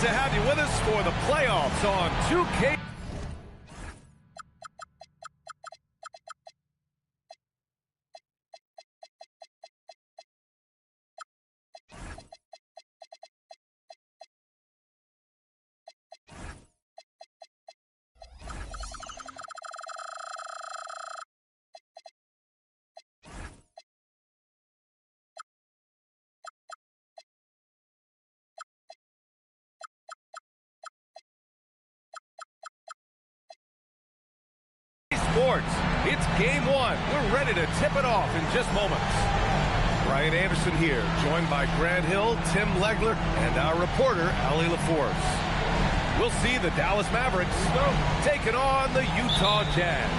To have you with us for the playoffs on 2K. Sports. It's game one. We're ready to tip it off in just moments. Ryan Anderson here, joined by Grant Hill, Tim Legler, and our reporter, Ali LaForce. We'll see the Dallas Mavericks taking on the Utah Jazz.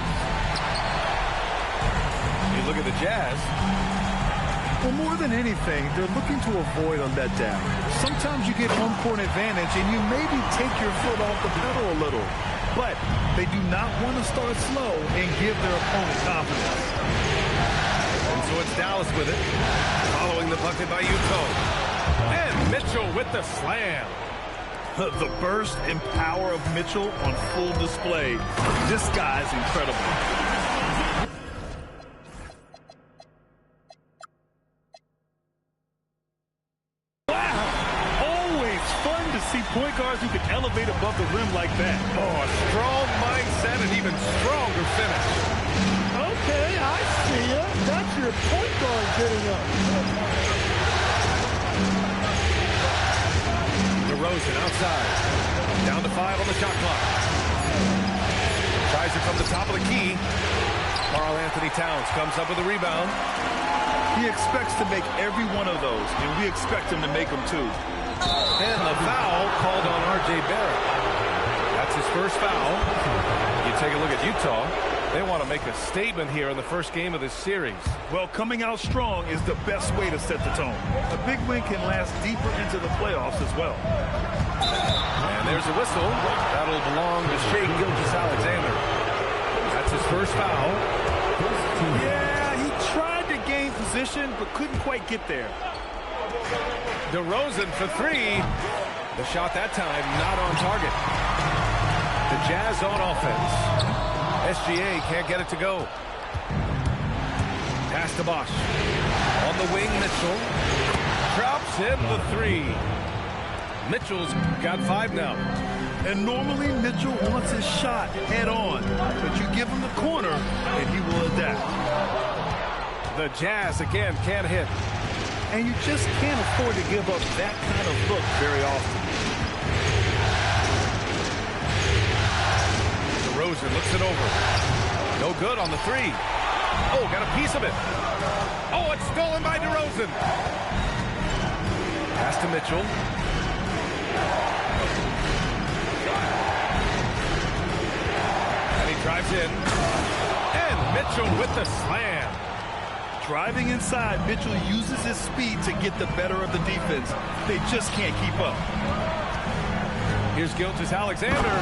You look at the Jazz. Well, more than anything, they're looking to avoid a letdown. Sometimes you get home court advantage and you maybe take your foot off the pedal a little. But they do not want to start slow and give their opponent confidence. And so it's Dallas with it, following the bucket by Utah. And Mitchell with the slam. The burst and power of Mitchell on full display. This guy's incredible. Point guards who can elevate above the rim like that. Oh, a strong mindset and even stronger finish. Okay, I see ya. That's your point guard getting up. DeRozan outside. Down to 5 on the shot clock. Tries it from the top of the key. Karl Anthony Towns comes up with a rebound. He expects to make every one of those, and we expect him to make them too. And the foul called on R.J. Barrett. That's his first foul. You take a look at Utah. They want to make a statement here in the first game of this series. Well, coming out strong is the best way to set the tone. A big win can last deeper into the playoffs as well. And there's a whistle. That'll belong to Shai Gilgeous-Alexander. That's his first foul. Yeah, he tried to gain position, but couldn't quite get there. DeRozan for 3. The shot that time not on target. The Jazz on offense. SGA can't get it to go. Pass to Bosh. On the wing, Mitchell. Drops in the 3. Mitchell's got 5 now. And normally Mitchell wants his shot head on, but you give him the corner and he will adapt. The Jazz again can't hit. And you just can't afford to give up that kind of look very often. DeRozan looks it over. No good on the 3. Oh, got a piece of it. Oh, it's stolen by DeRozan. Pass to Mitchell. And he drives in. And Mitchell with the slam. Driving inside, Mitchell uses his speed to get the better of the defense. They just can't keep up. Here's Gilgeous-Alexander.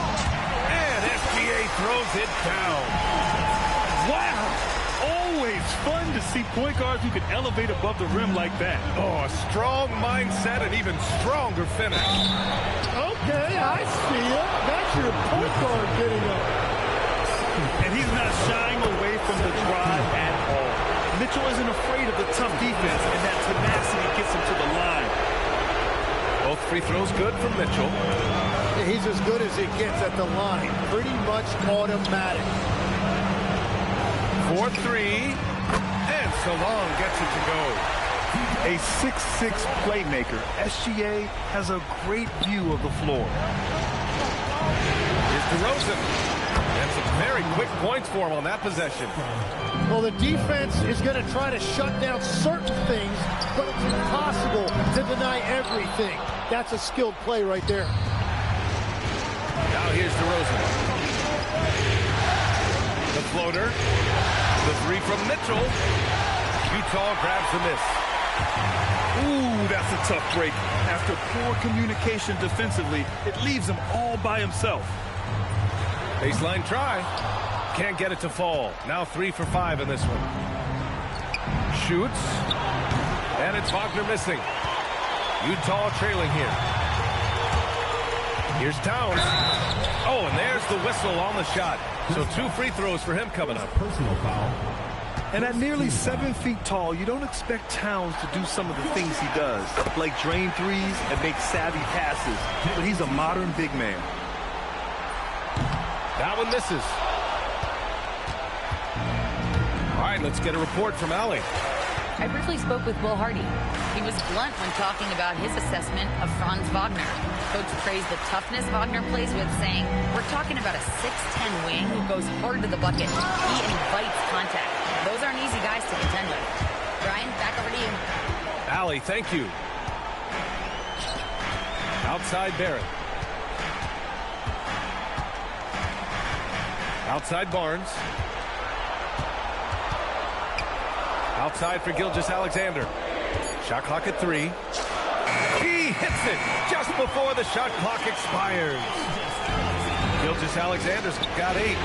And SGA throws it down. Wow! Always fun to see point guards who can elevate above the rim like that. Oh, a strong mindset and even stronger finish. Okay, I see ya. That's your point guard getting up. And he's not shying away from the drive at all. Mitchell isn't afraid of the tough defense, and that tenacity gets him to the line. Both free throws good from Mitchell. He's as good as he gets at the line. Pretty much automatic. 4-3. And Salon gets it to go. A 6'6" playmaker, SGA has a great view of the floor. Here's DeRozan. And some very quick points for him on that possession. Well, the defense is going to try to shut down certain things, but it's impossible to deny everything. That's a skilled play right there. Now here's DeRozan. The floater. The three from Mitchell. Utah grabs the miss. Ooh, that's a tough break. After poor communication defensively, it leaves him all by himself. Baseline try. Can't get it to fall. Now 3 for 5 in this one. Shoots. And it's Wagner missing. Utah trailing here. Here's Towns. Oh, and there's the whistle on the shot. So 2 free throws for him coming up. Personal foul. And at nearly 7 feet tall, you don't expect Towns to do some of the things he does, like drain threes and make savvy passes. But he's a modern big man. That one misses. All right, let's get a report from Allie. I briefly spoke with Will Hardy. He was blunt when talking about his assessment of Franz Wagner. Coach praised the toughness Wagner plays with, saying, "We're talking about a 6'10" wing who goes hard to the bucket. He invites contact. Those aren't easy guys to contend with." Brian, back over to you. Allie, thank you. Outside Barrett. Outside Barnes. Outside for Gilgeous-Alexander. Shot clock at 3. He hits it just before the shot clock expires. Gilgeous-Alexander's got 8.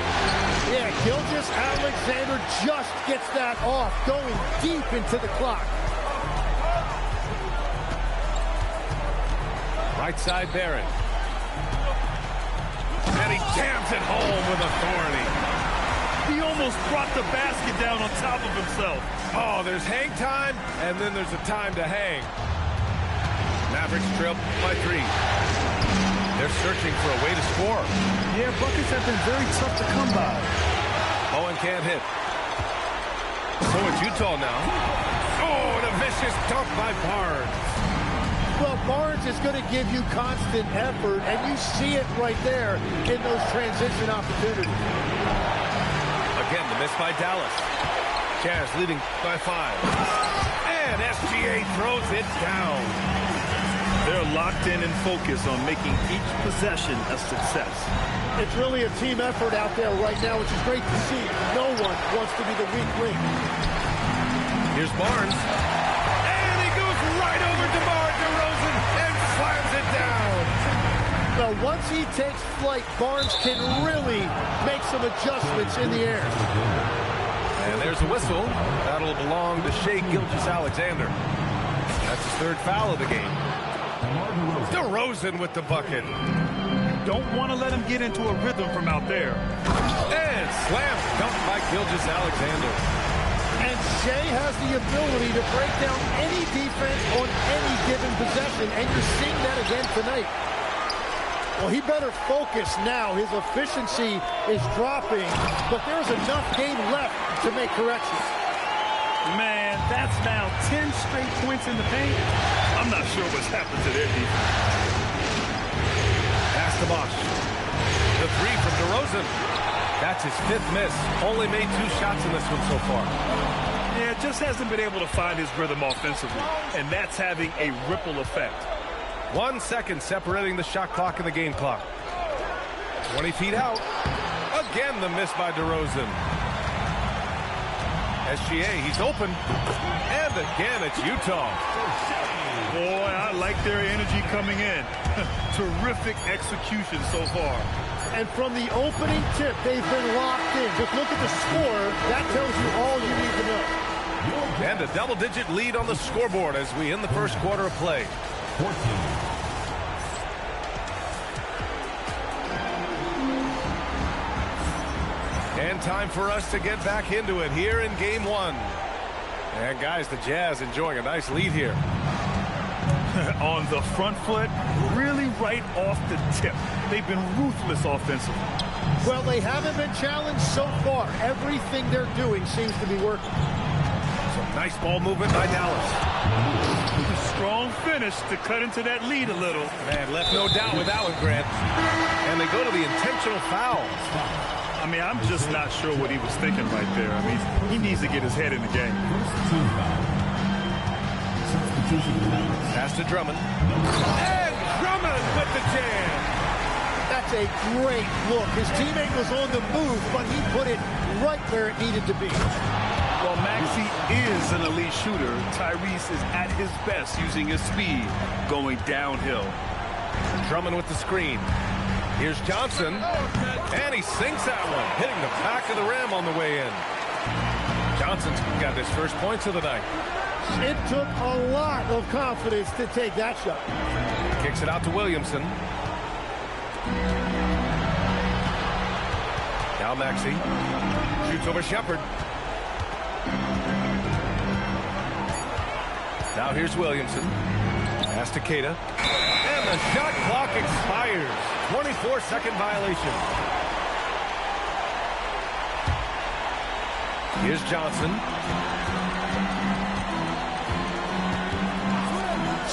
Yeah, Gilgeous-Alexander just gets that off, going deep into the clock. Right side Barrett. And he jams it home with authority. He almost brought the basket down on top of himself. Oh, there's hang time, and then there's a time to hang. Mavericks trail by 3. They're searching for a way to score. Yeah, buckets have been very tough to come by. Owen can't hit. So it's Utah now. Oh, and a vicious dunk by Barnes. Well, Barnes is going to give you constant effort, and you see it right there in those transition opportunities. Again, the miss by Dallas. Jazz leading by 5. And SGA throws it down. They're locked in and focused on making each possession a success. It's really a team effort out there right now, which is great to see. No one wants to be the weak link. Here's Barnes. And he goes right over DeMar DeRozan and slams it down. Well, once he takes flight, Barnes can really make some adjustments in the air. And there's a whistle. That'll belong to Shai Gilgeous-Alexander. That's his 3rd foul of the game. DeRozan with the bucket. Don't want to let him get into a rhythm from out there. And slam dunk by Gilgeous-Alexander. And Shai has the ability to break down any defense on any given possession, and you're seeing that again tonight. Well, he better focus now. His efficiency is dropping, but there's enough game left to make corrections. Man, that's now 10 straight points in the paint. I'm not sure what's happened to their defense. Pass to Bosch. The 3 from DeRozan. That's his 5th miss. Only made 2 shots in this one so far. Yeah, just hasn't been able to find his rhythm offensively, and that's having a ripple effect. 1 second separating the shot clock and the game clock. 20 feet out. Again, the miss by DeRozan. SGA, he's open. And again, it's Utah. Boy, I like their energy coming in. Terrific execution so far. And from the opening tip, they've been locked in. Just look at the score. That tells you all you need to know. And a double-digit lead on the scoreboard as we end the first quarter of play. 14. And time for us to get back into it here in game 1. And guys, the Jazz enjoying a nice lead here. On the front foot, really right off the tip. They've been ruthless offensively. Well, they haven't been challenged so far. Everything they're doing seems to be working. So Nice ball movement by Dallas. Strong finish to cut into that lead a little. Man, left no doubt with that one, Grant. And they go to the intentional foul. I mean, I'm just not sure what he was thinking right there. I mean, he needs to get his head in the game. Pass to Drummond. And Drummond with the jam. That's a great look. His teammate was on the move, but he put it right where it needed to be. While Maxey is an elite shooter, Tyrese is at his best using his speed going downhill. Drummond with the screen. Here's Johnson. And he sinks that one, hitting the back of the rim on the way in. Johnson's got his first points of the night. It took a lot of confidence to take that shot. Kicks it out to Williamson. Now Maxey shoots over Shepherd. Now here's Williamson. Pass to Keita. And the shot clock expires. 24-second violation. Here's Johnson.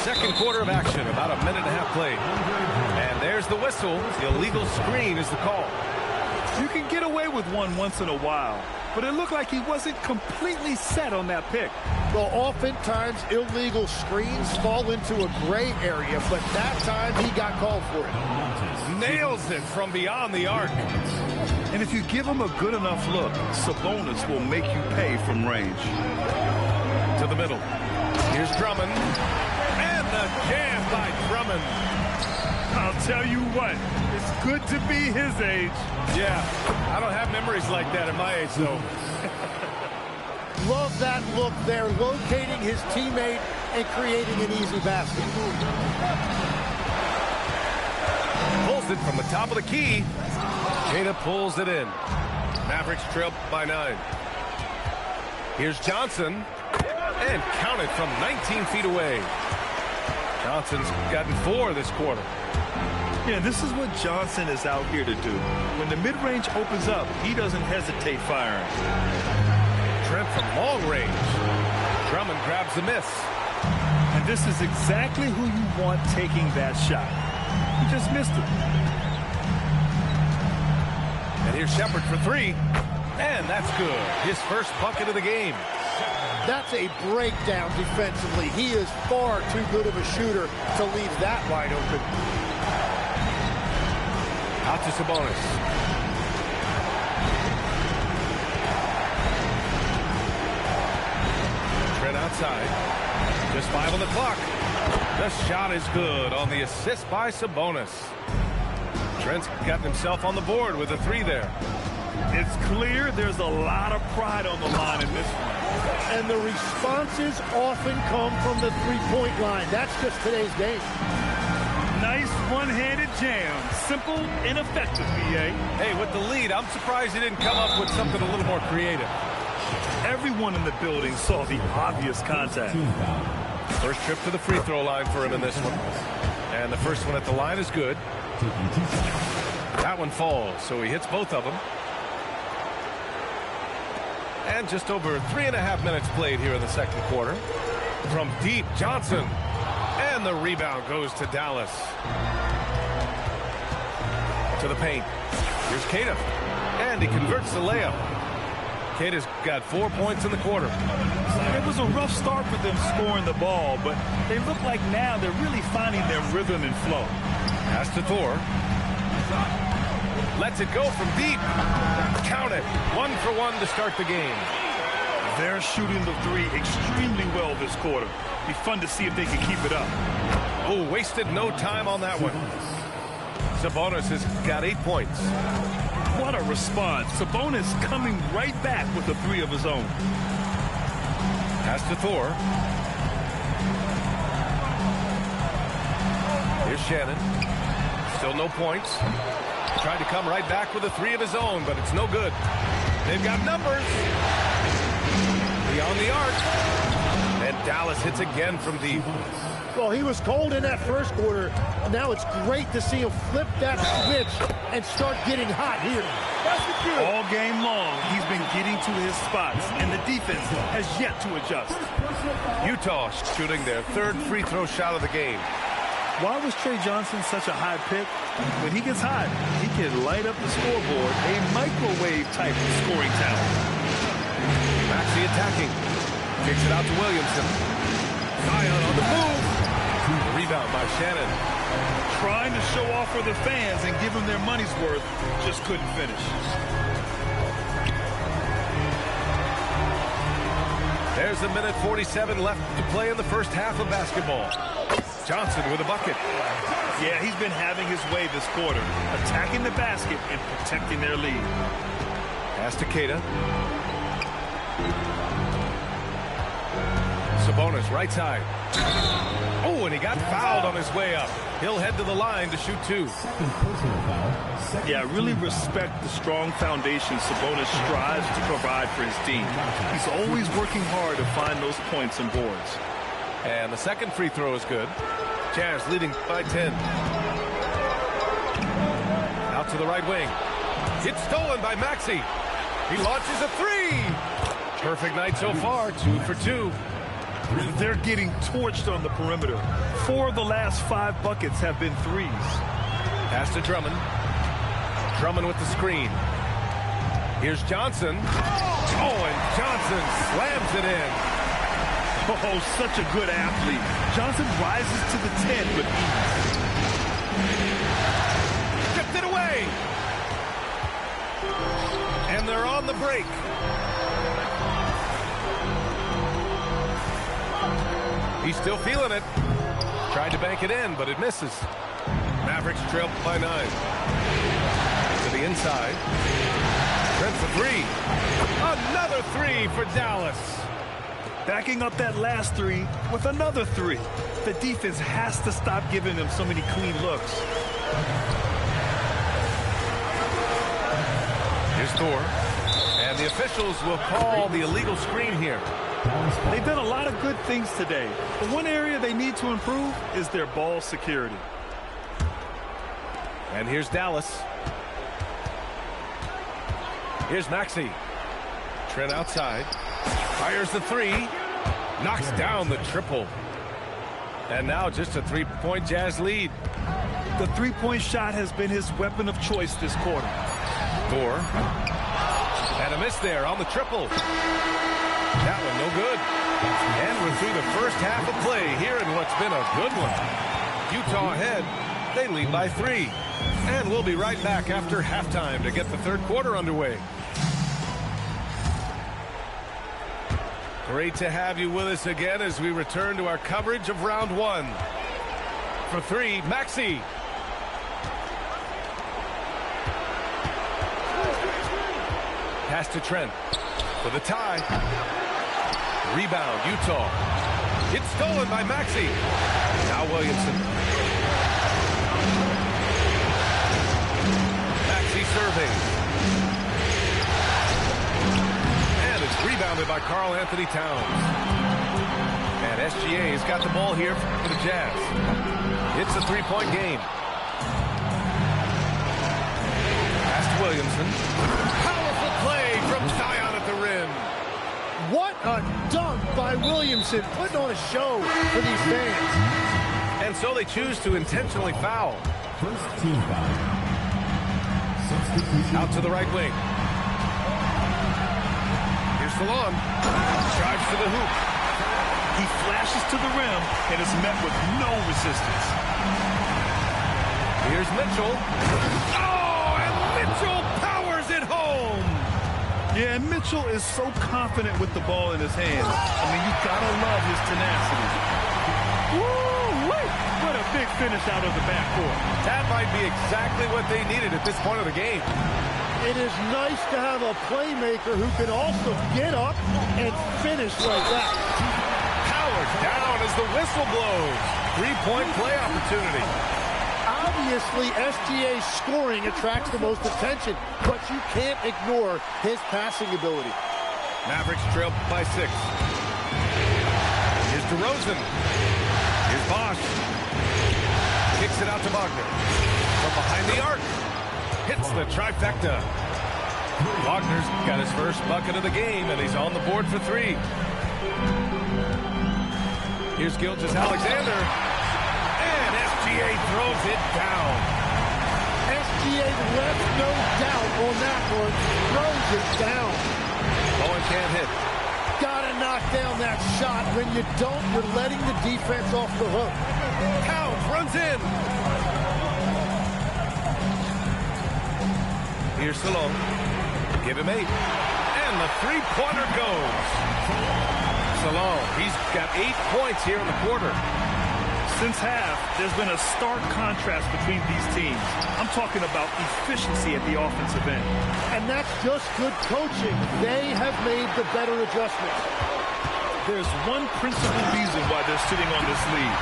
Second quarter of action, about a minute and a half played. And there's the whistle. The illegal screen is the call. You can get away with one once in a while, but it looked like he wasn't completely set on that pick. Well, oftentimes illegal screens fall into a gray area, but that time he got called for it. Nails it from beyond the arc. And if you give him a good enough look, Sabonis will make you pay from range. To the middle. Here's Drummond. And the jam by Drummond. I'll tell you what, it's good to be his age. Yeah, I don't have memories like that at my age, though. Love that look there, locating his teammate and creating an easy basket. Pulls it from the top of the key. Keita pulls it in. Mavericks trail by 9. Here's Johnson. And counted from 19 feet away. Johnson's gotten 4 this quarter. Yeah, this is what Johnson is out here to do. When the mid-range opens up, he doesn't hesitate firing. Trent from long range. Drummond grabs the miss. And this is exactly who you want taking that shot. He just missed it. And here's Shepherd for 3. And that's good. His first bucket of the game. That's a breakdown defensively. He is far too good of a shooter to leave that wide open. Out to Sabonis. Trent outside. Just 5 on the clock. The shot is good on the assist by Sabonis. Trent's gotten himself on the board with a 3 there. It's clear there's a lot of pride on the line in this one. And the responses often come from the three-point line. That's just today's game. Nice one-handed jam. Simple and effective, B.A. Hey, with the lead, I'm surprised he didn't come up with something a little more creative. Everyone in the building saw the obvious contact. First trip to the free throw line for him in this one. And the first one at the line is good. That one falls, so he hits both of them. And just over 3.5 minutes played here in the second quarter. From deep, Johnson. And the rebound goes to Dallas. To the paint. Here's Keita. And he converts the layup. Keita's got 4 points in the quarter. It was a rough start for them scoring the ball, but they look like now they're really finding their rhythm and flow. Pass to Thor. Lets it go from deep. Count it. 1 for 1 to start the game. They're shooting the 3 extremely well this quarter. Be fun to see if they can keep it up. Oh, wasted no time on that one. Sabonis has got 8 points. What a response. Sabonis coming right back with a 3 of his own. Pass to Thor. Here's Shannon. Still no points. Tried to come right back with a 3 of his own, but it's no good. They've got numbers. Beyond the arc. And Dallas hits again from deep. Well, he was cold in that first quarter. Now it's great to see him flip that switch and start getting hot here. All game long, he's been getting to his spots, and the defense has yet to adjust. Utah shooting their third free throw shot of the game. Why was Trey Johnson such a high pick? When he gets hot, he can light up the scoreboard, a microwave-type scoring talent. Maxey attacking. Kicks it out to Williamson. Zion on the move. Rebound by Shannon. Trying to show off for the fans and give them their money's worth, just couldn't finish. There's a minute 47 left to play in the first half of basketball. Johnson with a bucket. Yeah, he's been having his way this quarter, attacking the basket and protecting their lead. Pass to Keita. Sabonis right side. Oh, and he got fouled on his way up. He'll head to the line to shoot two. Yeah, I really respect the strong foundation Sabonis strives to provide for his team. He's always working hard to find those points and boards. And the second free throw is good. Jazz leading by 10. Out to the right wing. It's stolen by Maxey. He launches a three. Perfect night so far, 2 for 2. They're getting torched on the perimeter. 4 of the last 5 buckets have been threes. Pass to Drummond. Drummond with the screen. Here's Johnson. Oh, and Johnson slams it in. Oh, such a good athlete. Johnson rises to the 10 with ease. Tipped it away. And they're on the break. He's still feeling it. Tried to bank it in, but it misses. Mavericks trail by 9. To the inside. Trent for 3. Another 3 for Dallas. Backing up that last 3 with another 3. The defense has to stop giving them so many clean looks. Here's Thor. And the officials will call the illegal screen here. They've done a lot of good things today, but one area they need to improve is their ball security. And here's Dallas. Here's Maxey. Trent outside. Fires the 3. Knocks down the triple. And now just a 3-point Jazz lead. The 3-point shot has been his weapon of choice this quarter. Thor. And a miss there on the triple. That one no good. And we're through the first half of play here in what's been a good one. Utah ahead. They lead by 3. And we'll be right back after halftime to get the third quarter underway. Great to have you with us again as we return to our coverage of round 1. For 3, Maxey. Pass to Trent for the tie. Rebound, Utah. It's stolen by Maxey. Now Williamson. Maxey serving. And it's rebounded by Karl Anthony Towns. And SGA has got the ball here for the Jazz. It's a 3-point game. Pass to Williamson. Powerful play from Zion at the rim. What a dunk by Williamson, putting on a show for these fans. And so they choose to intentionally foul. First team foul. Out to the right wing. Here's Salon. Drives to the hoop. He flashes to the rim and is met with no resistance. Here's Mitchell. Oh, and Mitchell powers it home. Yeah, and Mitchell is so confident with the ball in his hands. I mean, you gotta love his tenacity. Woo-wee! What a big finish out of the backcourt. That might be exactly what they needed at this point of the game. It is nice to have a playmaker who can also get up and finish like that. Powered down as the whistle blows. 3-point play opportunity. Obviously, SGA's scoring attracts the most attention, but you can't ignore his passing ability. Mavericks trail by 6. Here's Here's DeRozan. Here's Bosch. Kicks it out to Wagner. From behind the arc. Hits the trifecta. Wagner's got his first bucket of the game, and he's on the board for 3. Here's Gilgeous-Alexander. And SGA throws it down. SGA left no doubt on that one. Throws it down. Bowen can't hit. Gotta knock down that shot. When you don't, you're letting the defense off the hook. Towns runs in. Here's Salon. Give him 8. And the three-pointer goes. Salon, he's got 8 points here in the quarter. Since half, there's been a stark contrast between these teams. I'm talking about efficiency at the offensive end. And that's just good coaching. They have made the better adjustments. There's one principal reason why they're sitting on this lead.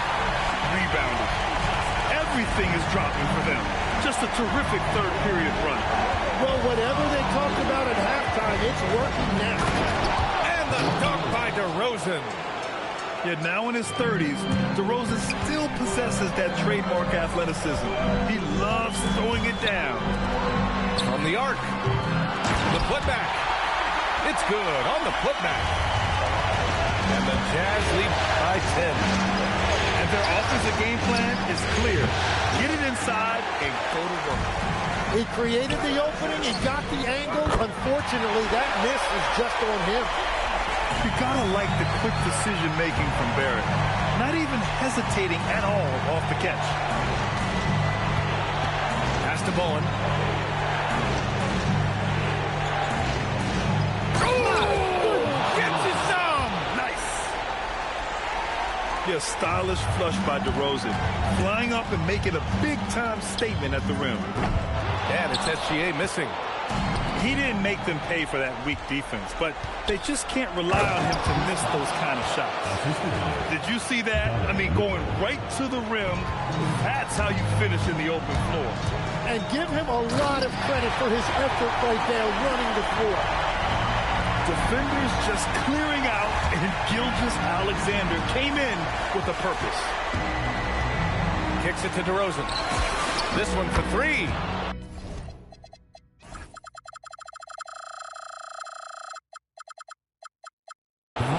Rebounding. Everything is dropping for them. Just a terrific third period run. Well, whatever they talked about at halftime, it's working now. And the dunk by DeRozan. Yet now in his 30s, DeRozan still possesses that trademark athleticism. He loves throwing it down. From the arc. The putback. It's good on the putback. And the Jazz lead by 10. And their offensive game plan is clear. Get it inside and go to work. He created the opening. He got the angle. Unfortunately, that miss is just on him. You gotta like the quick decision-making from Barrett. Not even hesitating at all off the catch. Pass to Bowen. Gets it some! Nice! Yeah, stylish flush by DeRozan. Flying up and making a big-time statement at the rim. And it's SGA missing. He didn't make them pay for that weak defense, but they just can't rely on him to miss those kind of shots. Did you see that? I mean, going right to the rim, that's how you finish in the open floor. And give him a lot of credit for his effort right there running the floor. Defenders just clearing out, and Gilgeous-Alexander came in with a purpose. Kicks it to DeRozan. This one for 3.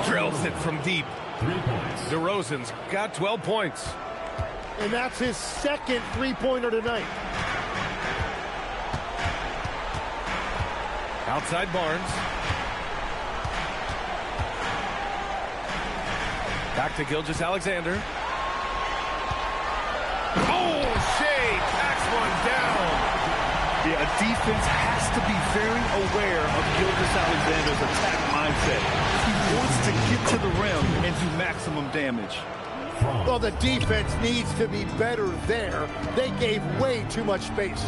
Drills it from deep. 3 points. DeRozan's got 12 points. And that's his second three-pointer tonight. Outside Barnes. Back to Gilgeous-Alexander. Oh, Shea packs one down. Yeah, a defense has to be very aware of Gilgeous-Alexander's attack mindset. He wants to get to the rim and do maximum damage. Well, the defense needs to be better there. They gave way too much space.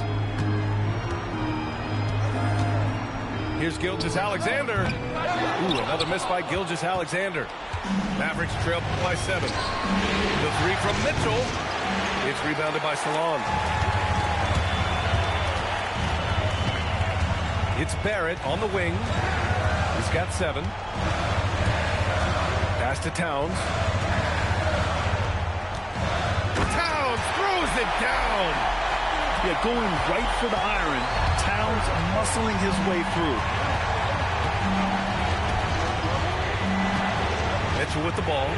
Here's Gilgeous-Alexander. Ooh, another miss by Gilgeous-Alexander. Mavericks trail by 7. The 3 from Mitchell. It's rebounded by Salon. It's Barrett on the wing. He's got 7. Pass to Towns. Towns throws it down. Yeah, going right for the iron. Towns muscling his way through. Mitchell with the ball.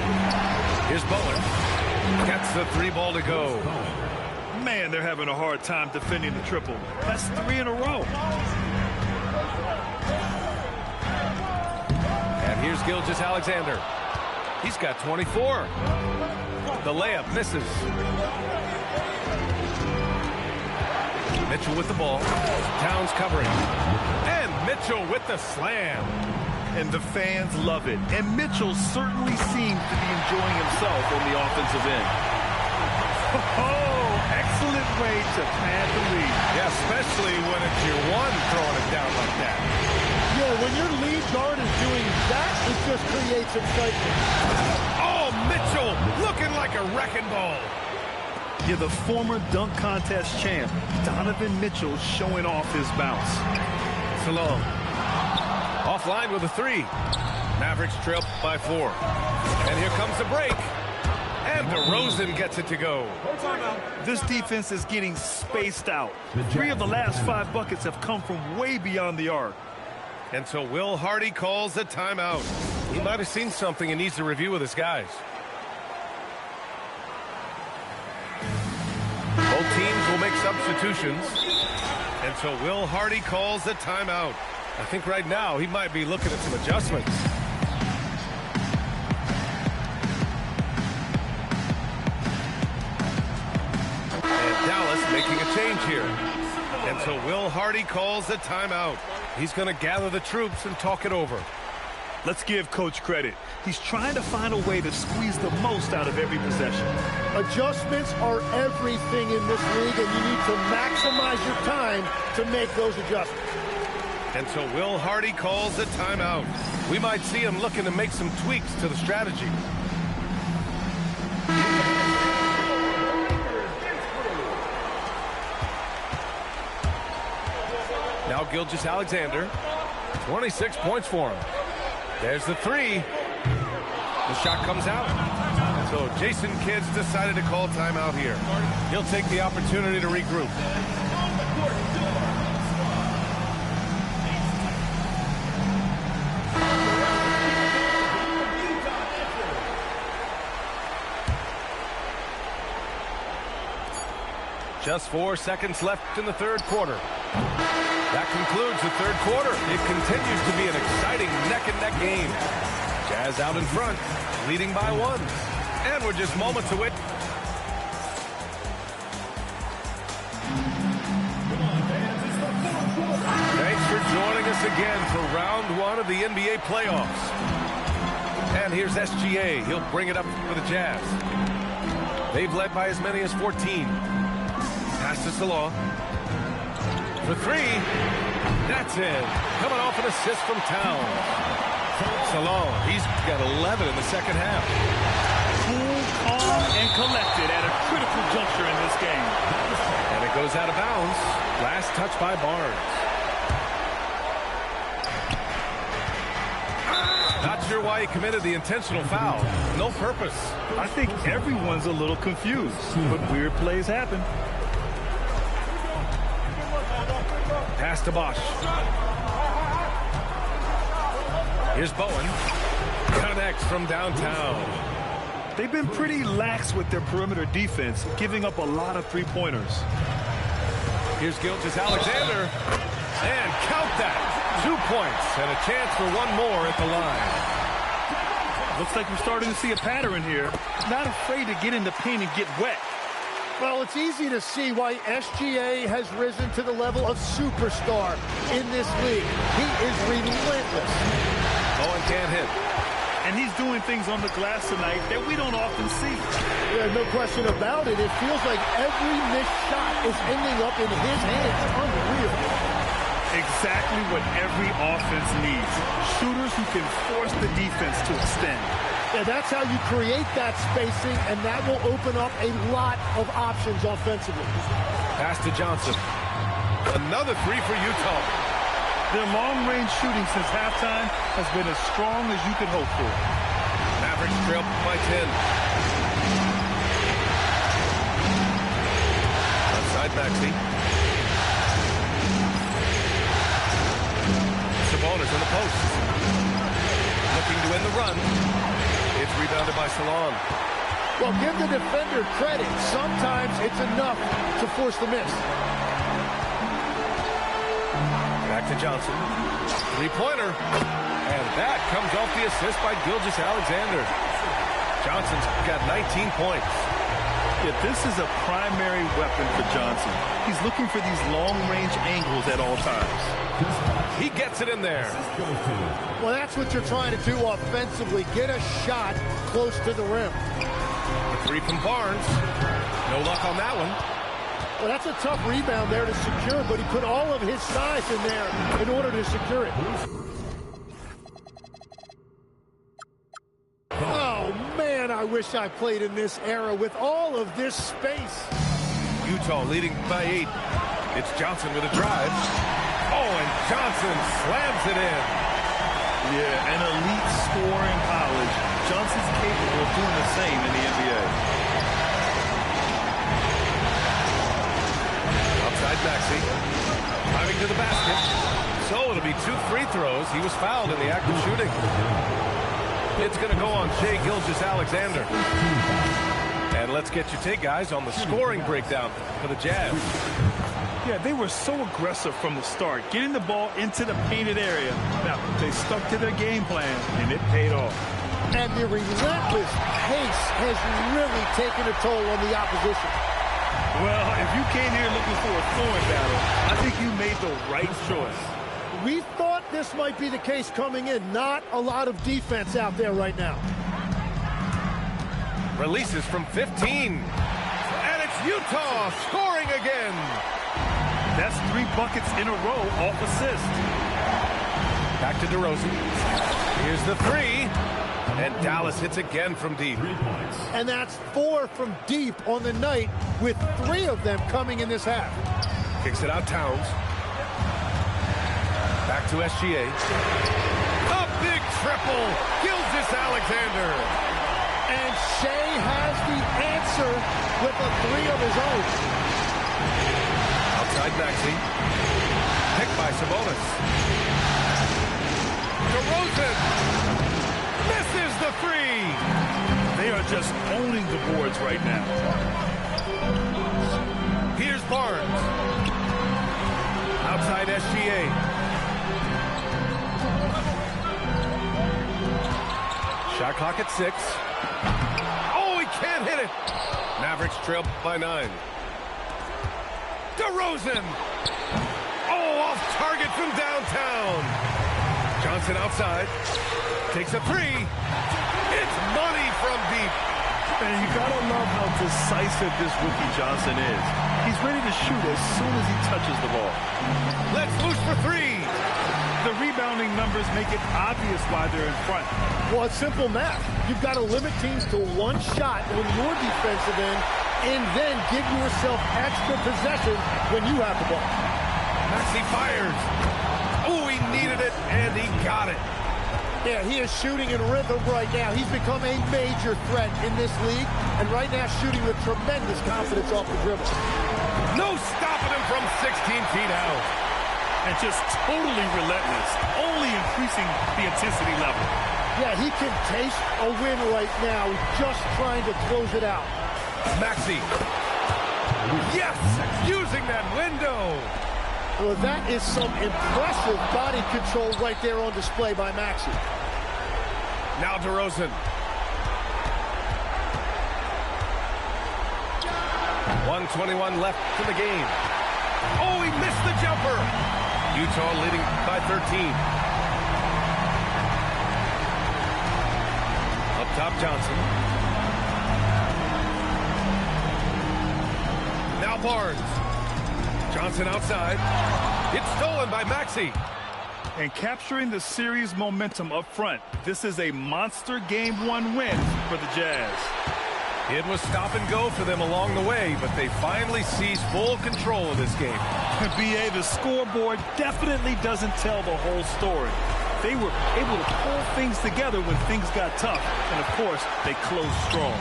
Here's Bowen. Gets the 3 ball to go. Man, they're having a hard time defending the triple. That's 3 in a row. And here's Gilgeous-Alexander. He's got 24. The layup misses. Mitchell with the ball. Towns covering. And Mitchell with the slam. And the fans love it. And Mitchell certainly seems to be enjoying himself on the offensive end. Oh, excellent way to pad the lead. Yeah, especially when it's your one throwing it down like that. Yeah, when your lead guard is doing that, it just creates excitement. Oh, Mitchell looking like a wrecking ball. Yeah, the former dunk contest champ, Donovan Mitchell, showing off his bounce. Salon. Offline with a 3. Mavericks trail by 4. And here comes the break. And DeRozan gets it to go. This defense is getting spaced out. 3 of the last 5 buckets have come from way beyond the arc. And so Will Hardy calls the timeout. He might have seen something and needs to review with his guys. Both teams will make substitutions. And so Will Hardy calls the timeout. I think right now he might be looking at some adjustments. And Dallas making a change here. And so Will Hardy calls the timeout. He's going to gather the troops and talk it over. Let's give Coach credit. He's trying to find a way to squeeze the most out of every possession. Adjustments are everything in this league, and you need to maximize your time to make those adjustments. And so Will Hardy calls the timeout. We might see him looking to make some tweaks to the strategy. Now Gilgeous-Alexander, 26 points for him. There's the 3. The shot comes out. So Jason Kidd's decided to call timeout here. He'll take the opportunity to regroup. Just 4 seconds left in the third quarter. That concludes the third quarter. It continues to be an exciting neck-and-neck game. Jazz out in front, leading by 1. And we're just moments away. Thanks for joining us again for round 1 of the NBA playoffs. And here's SGA. He'll bring it up for the Jazz. They've led by as many as 14. Pass to Salah. For 3. That's in. Coming off an assist from Towns. Salah, he's got 11 in the second half. Cool, calm, and collected at a critical juncture in this game. And it goes out of bounds. Last touch by Barnes. Not sure why he committed the intentional foul. No purpose. I think everyone's a little confused, but weird plays happen. Pass to Bosch. Here's Bowen. Connects from downtown. They've been pretty lax with their perimeter defense, giving up a lot of 3-pointers. Here's Gilgeous-Alexander. And count that. 2 points and a chance for 1 more at the line. Looks like we're starting to see a pattern here. Not afraid to get in the paint and get wet. Well, it's easy to see why SGA has risen to the level of superstar in this league. He is relentless. Bowen can't hit. And he's doing things on the glass tonight that we don't often see. Yeah, no question about it. It feels like every missed shot is ending up in his hands. Unreal. Exactly what every offense needs. Shooters who can force the defense to extend. Yeah, that's how you create that spacing, and that will open up a lot of options offensively. Pass to Johnson. Another 3 for Utah. Their long-range shooting since halftime has been as strong as you could hope for. Mavericks trail by 10. Outside Maxey. Sabonis in the post. Looking to end the run. It's rebounded by Salon. Well, give the defender credit. Sometimes it's enough to force the miss. Back to Johnson. 3-pointer. And that comes off the assist by Gilgeous-Alexander. Johnson's got 19 points. Yeah, this is a primary weapon for Johnson. He's looking for these long-range angles at all times. He gets it in there. Well, that's what you're trying to do offensively. Get a shot close to the rim. The 3 from Barnes. No luck on that one. Well, that's a tough rebound there to secure, but he put all of his size in there in order to secure it. Oh, man, I wish I played in this era with all of this space. Utah leading by 8. It's Johnson with a drive. Oh, and Johnson slams it in. Yeah, an elite scorer in college. Johnson's capable of doing the same in the NBA. Outside Maxey. Driving to the basket. So it'll be 2 free throws. He was fouled in the act of shooting. It's going to go on Shai Gilgeous-Alexander. And let's get your take, guys, on the scoring breakdown for the Jazz. Yeah, they were so aggressive from the start, getting the ball into the painted area. Now, they stuck to their game plan, and it paid off. And the relentless pace has really taken a toll on the opposition. Well, if you came here looking for a throwing battle, I think you made the right choice. We thought this might be the case coming in. Not a lot of defense out there right now. Releases from 15. And it's Utah scoring again. That's 3 buckets in a row off assist. Back to DeRozan. Here's the 3. And Dallas hits again from deep. And that's 4 from deep on the night, with 3 of them coming in this half. Kicks it out Towns. Back to SGA. A big triple. Gilgeous-Alexander. And Shai has the answer with a 3 of his own. Outside Maxey. Picked by Sabonis. DeRozan. Misses the 3. They are just owning the boards right now. Here's Barnes. Outside SGA. Shot clock at 6. Oh, he can't hit it. Mavericks trail by 9. DeRozan. Oh, off target from downtown. Johnson outside. Takes a 3. It's money from deep. And you gotta love how decisive this rookie Johnson is. He's ready to shoot as soon as he touches the ball. Let's loose for 3. The rebounding numbers make it obvious why they're in front. Well, it's simple math. You've got to limit teams to 1 shot on your defensive end and then give yourself extra possession when you have the ball. Maxey fires. Oh, he needed it, and he got it. Yeah, he is shooting in rhythm right now. He's become a major threat in this league, and right now shooting with tremendous confidence off the dribble. No stopping him from 16 feet out. And just totally relentless, only increasing the intensity level. Yeah, he can taste a win right now, just trying to close it out. Maxey. Yes, using that window. Well, that is some impressive body control right there on display by Maxey. Now DeRozan. 1:21 left in the game. Oh, he missed the jumper. Utah leading by 13. Up top, Johnson. Now Barnes. Johnson outside. It's stolen by Maxey. And capturing the series momentum up front. This is a monster Game 1 win for the Jazz. It was stop and go for them along the way, but they finally seized full control of this game. BA, the scoreboard definitely doesn't tell the whole story. They were able to pull things together when things got tough, and of course, they closed strong.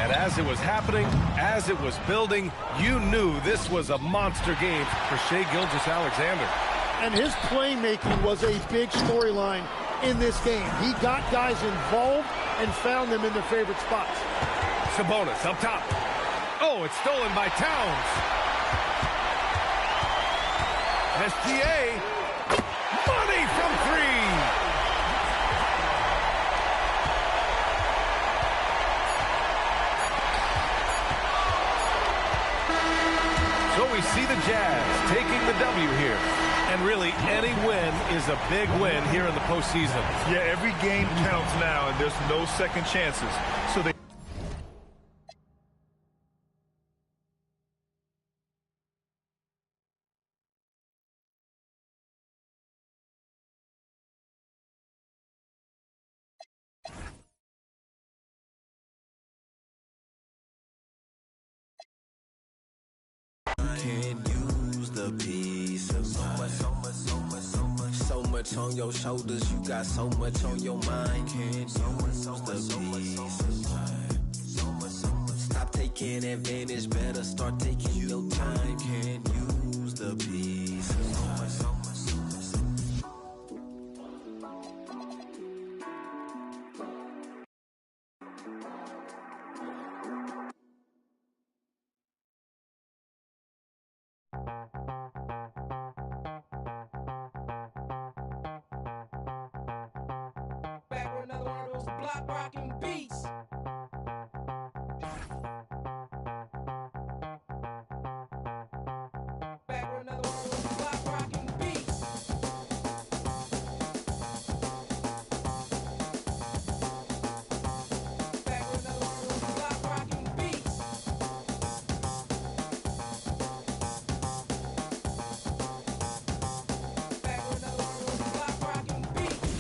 And as it was happening, as it was building, you knew this was a monster game for Shai Gilgeous-Alexander. And his playmaking was a big storyline in this game. He got guys involved and found them in their favorite spots. Sabonis up top. Oh, it's stolen by Towns. SGA. Money from 3. So we see the Jazz taking the W here. And really, any win is a big win here in the postseason. Yeah, every game counts now, and there's no second chances. So they can't use the peace of mind. So much much on your shoulders, you got so much on your mind. Can't use the pieces. Stop taking advantage, better start taking your time. Can't use the pieces. Back with another one of those block rocking beats. Back with another one of those block rocking beats. Back with another one of those block rocking beats. Back with another one of those block rocking beats. Back with another one of those block rocking beats.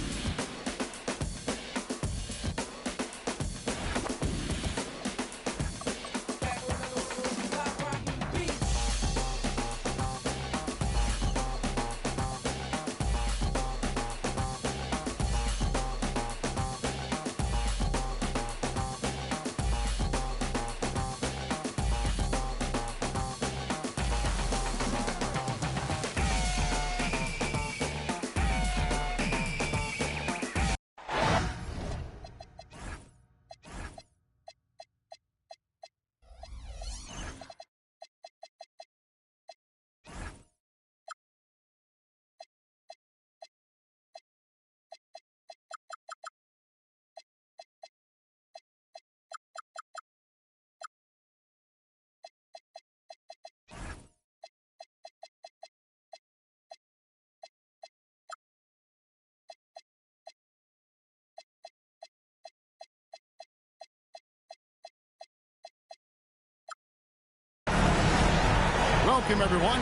Welcome, everyone.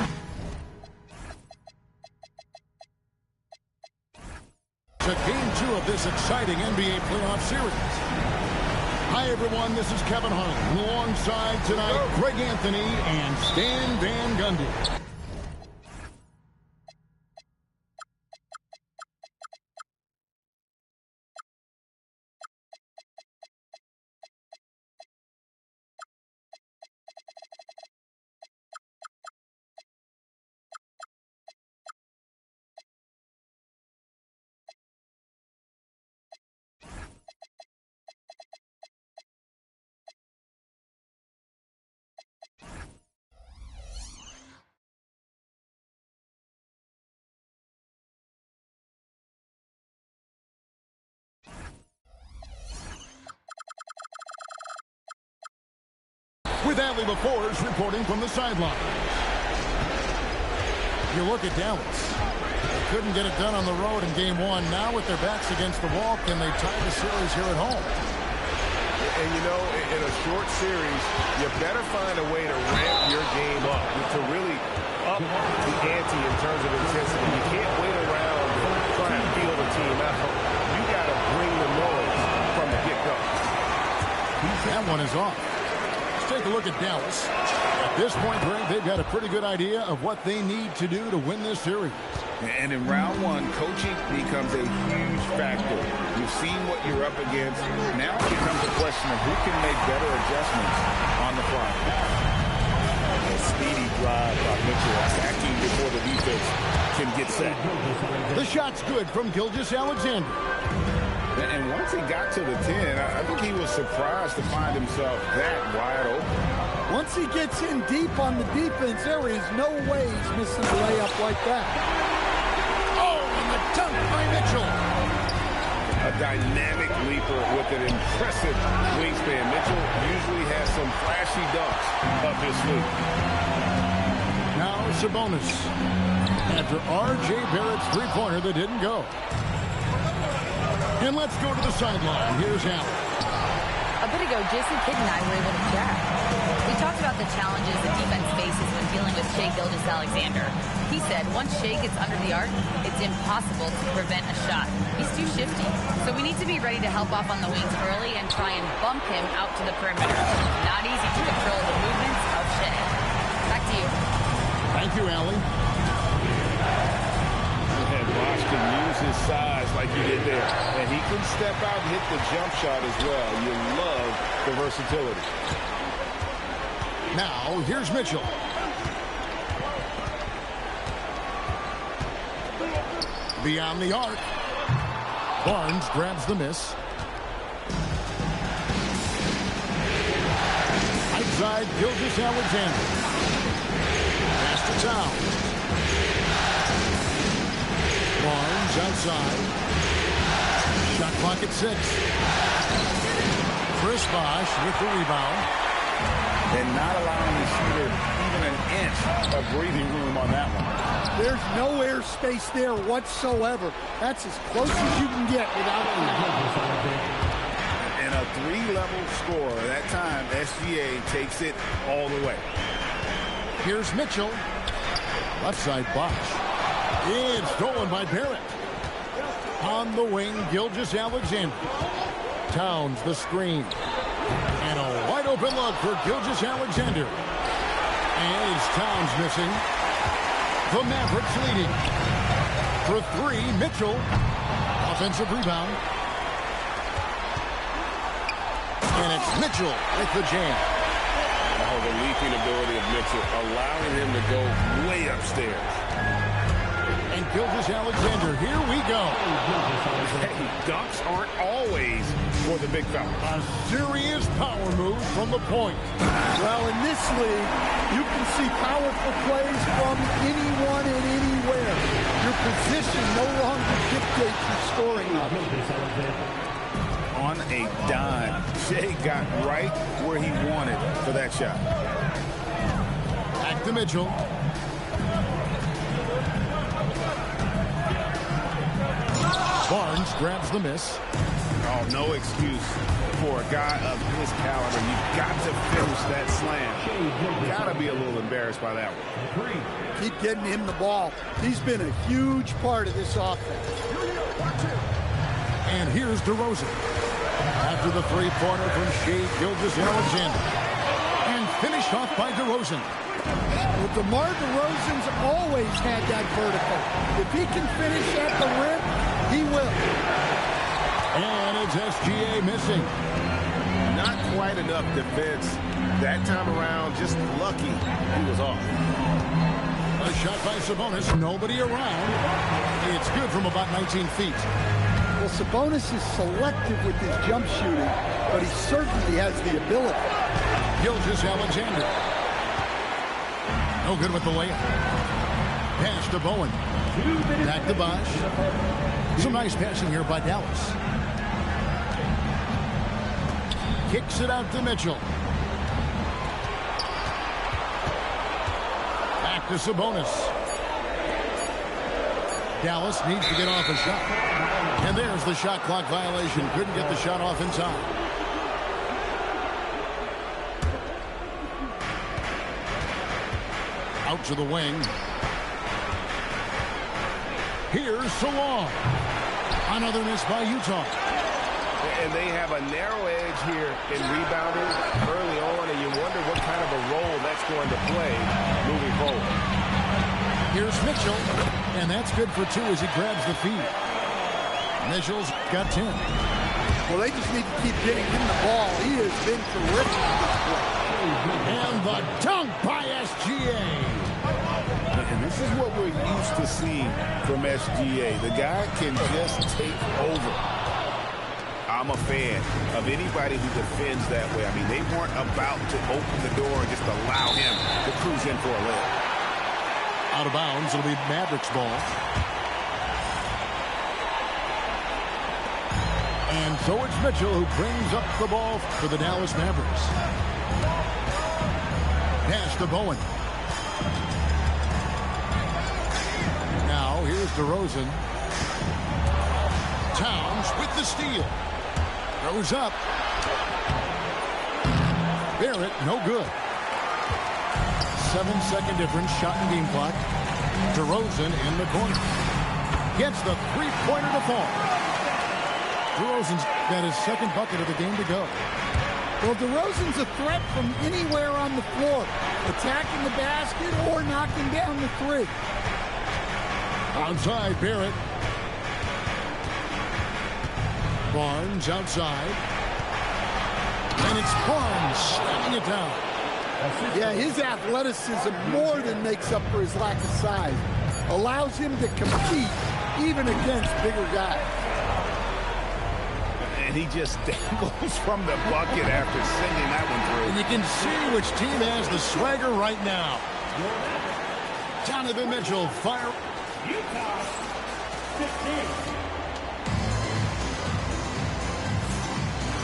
To Game 2 of this exciting NBA playoff series. Hi, everyone. This is Kevin Harlan. Alongside tonight, Greg Anthony and Stan Van Gundy. With Allie LaForce reporting from the sideline. You look at Dallas. They couldn't get it done on the road in Game 1. Now with their backs against the wall, can they tie the series here at home? And you know, in a short series, you better find a way to ramp your game up, to really up the ante in terms of intensity. You can't wait around and try to feel the team out. You got to bring the noise from the get-go. That one is off. Let's take a look at Dallas. At this point, Greg, they've got a pretty good idea of what they need to do to win this series. And in round one, coaching becomes a huge factor. You've seen what you're up against. Now it becomes a question of who can make better adjustments on the fly. A speedy drive by Mitchell, attacking before the defense can get set. The shot's good from Gilgeous-Alexander. And once he got to the 10, I think he was surprised to find himself that wide open. Once he gets in deep on the defense, there is no way he's missing a layup like that. Oh, and the dunk by Mitchell. A dynamic leaper with an impressive wingspan. Mitchell usually has some flashy dunks up his sleeve. Now Sabonis. After R.J. Barrett's three-pointer that didn't go. And let's go to the sideline. Here's Allen. A bit ago, Jason Kidd and I were able to chat. We talked about the challenges the defense faces when dealing with Shai Gilgeous-Alexander. He said once Shai gets under the arc, it's impossible to prevent a shot. He's too shifty. So we need to be ready to help off on the wings early and try and bump him out to the perimeter. Not easy to control the movements of Shai. Back to you. Thank you, Allie. And Bosh can use like he did there. And he can step out and hit the jump shot as well. You love the versatility. Now, here's Mitchell. Beyond the arc. Barnes grabs the miss. Outside, Gilgeous-Alexander. Pass to Towns. Barnes outside. Shot clock at 6. Chris Bosh with the rebound. And not allowing the shooter even an inch of breathing room on that one. There's no air space there whatsoever. That's as close as you can get without a And a 3-level score. That time, SGA takes it all the way. Here's Mitchell. Left side, Bosh. It's stolen by Barrett. On the wing, Gilgeous-Alexander. Towns the screen. And a wide open look for Gilgeous-Alexander. And it's Towns missing. The Mavericks leading. For 3, Mitchell. Offensive rebound. And it's Mitchell with the jam. Oh, the leaping ability of Mitchell, allowing him to go way upstairs. And Gilgeous-Alexander, here we go. Hey, dunks aren't always for the big fella. A serious power move from the point. Well, in this league, you can see powerful plays from anyone and anywhere. Your position no longer dictates your scoring. On a dime, Shea got right where he wanted for that shot. Back to Mitchell. Barnes grabs the miss. Oh, no excuse for a guy of his caliber. You've got to finish that slam. Got to be a little embarrassed by that one. Keep getting him the ball. He's been a huge part of this offense. And here's DeRozan. After the three-pointer from Shea Gilgeous-Alexander. And finished off by DeRozan. Well, DeMar DeRozan's always had that vertical. If he can finish at the rim, he will. And it's SGA missing. Not quite enough defense that time around. Just lucky he was off. A shot by Sabonis. Nobody around. It's good from about 19 feet. Well, Sabonis is selective with his jump shooting, but he certainly has the ability. Gilgeous-Alexander. No good with the layup. Pass to Bowen. Back to Bosh. Some nice passing here by Dallas. Kicks it out to Mitchell. Back to Sabonis. Dallas needs to get off a shot. And there's the shot clock violation. Couldn't get the shot off in time. Out to the wing. Here's Salon. Another miss by Utah. And they have a narrow edge here in rebounding early on, and you wonder what kind of a role that's going to play moving forward. Here's Mitchell, and that's good for 2 as he grabs the feed. Mitchell's got 10. Well, they just need to keep getting him the ball. He has been terrific this play. And the dunk by SGA. And this is what we're used to seeing from SGA. The guy can just take over. I'm a fan of anybody who defends that way. I mean, they weren't about to open the door and just allow him to cruise in for a layup. Out of bounds, it'll be Mavericks ball. And so it's Mitchell who brings up the ball for the Dallas Mavericks. Pass to Bowen. Now here's DeRozan. Towns with the steal. Goes up. Barrett, no good. 7-second difference, shot and game clock. DeRozan in the corner. Gets the three-pointer to fall. DeRozan's got his second bucket of the game to go. Well, DeRozan's a threat from anywhere on the floor. Attacking the basket or knocking down the three. Outside, Barrett. Barnes outside. And it's Barnes slamming it down. Yeah, his athleticism more than makes up for his lack of size. Allows him to compete even against bigger guys. And he just dangles from the bucket after sending that one through. And you can see which team has the swagger right now. Donovan Mitchell fire. Utah, 15.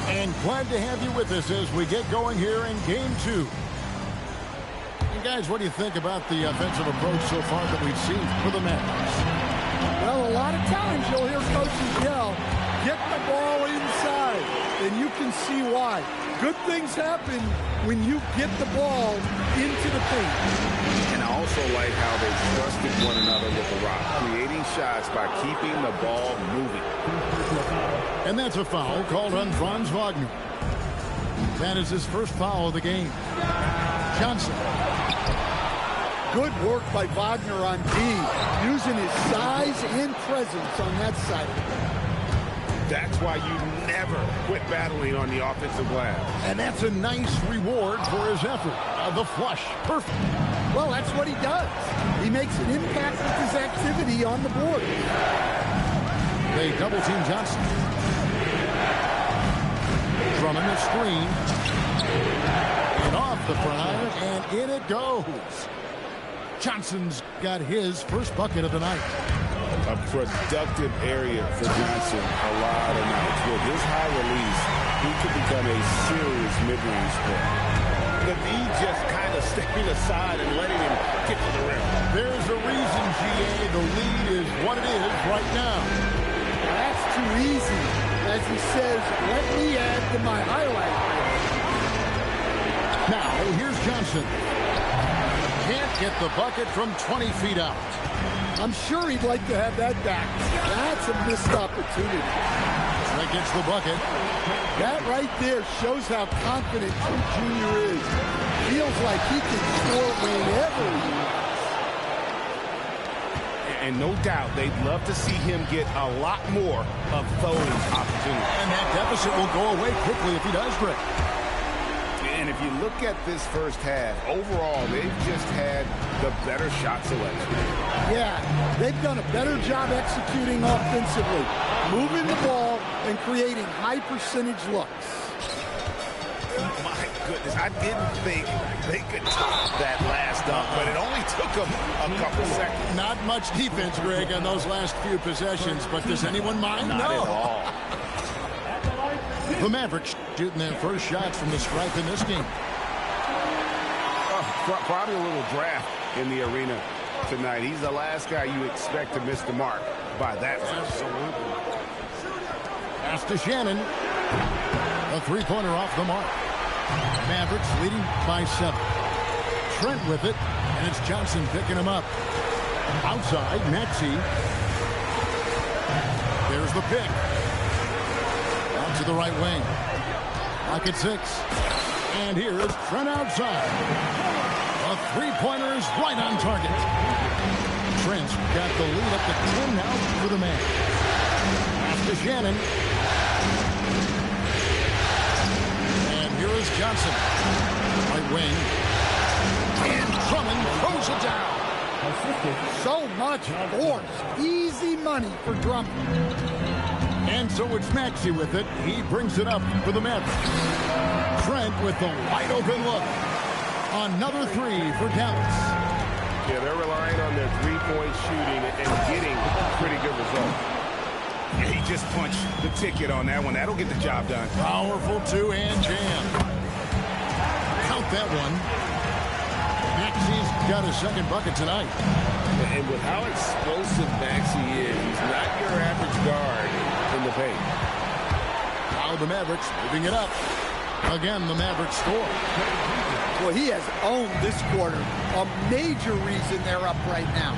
And glad to have you with us as we get going here in game 2. And guys, what do you think about the offensive approach so far that we've seen for the Mavericks? Well, a lot of times you'll hear coaches yell, get the ball inside, and you can see why. Good things happen when you get the ball into the paint. And I also like how they trusted one another with the rock, creating shots by keeping the ball moving. And that's a foul called on Franz Wagner. That is his first foul of the game. Johnson. Good work by Wagner on D, using his size and presence on that side. That's why you never quit battling on the offensive glass. And that's a nice reward for his effort. The flush. Perfect. Well, that's what he does. He makes an impact with his activity on the board. They double team Johnson. Drummond the screen. And off the front iron, and in it goes. Johnson's got his first bucket of the night. A productive area for Johnson a lot of nights. With his high release, he could become a serious mid-range scorer. The D just kind of stepping aside and letting him get to the rim. There's a reason, GA, the lead is what it is right now. That's too easy. As he says, let me add to my highlight. Now, here's Johnson. Can't get the bucket from 20 feet out. I'm sure he'd like to have that back. That's a missed opportunity. Trent gets the bucket. That right there shows how confident Trent Jr. is. Feels like he can score whenever he wants. And no doubt, they'd love to see him get a lot more of those opportunities. And that deficit will go away quickly if he does, Greg. And if you look at this first half, overall, they've just had the better shot selection. Yeah, they've done a better job executing offensively, moving the ball and creating high percentage looks. My goodness, I didn't think they could top that last dunk, but it only took them a couple seconds. Not much defense, Greg, on those last few possessions, but does anyone mind? Not at all. The Mavericks shooting their first shots from the stripe in this game. Probably a little draft in the arena tonight. He's the last guy you expect to miss the mark by that much. Absolutely. Pass to Shannon. A three-pointer off the mark. Mavericks leading by 7. Trent with it, and it's Johnson picking him up. Outside, Maxey. There's the pick. Out to the right wing. Lock at 6. And here's Trent outside. A three-pointer is right on target. Trent's got the lead up to 10 now for the man. Pass to Shannon. And here is Johnson. Right wing. And Drummond throws it down. So much force. Easy money for Drummond. And so it's Maxey with it. He brings it up for the Mavericks. Trent with the wide open look. Another 3 for Dallas. Yeah, they're relying on their three-point shooting and getting pretty good results. Yeah, he just punched the ticket on that one. That'll get the job done. Powerful two-hand jam. Count that one. Maxey's got a second bucket tonight. And with how explosive Maxey is, he's not your average guard in the paint. Now the Mavericks moving it up. Again, the Mavericks score. Well, he has owned this quarter. A major reason they're up right now.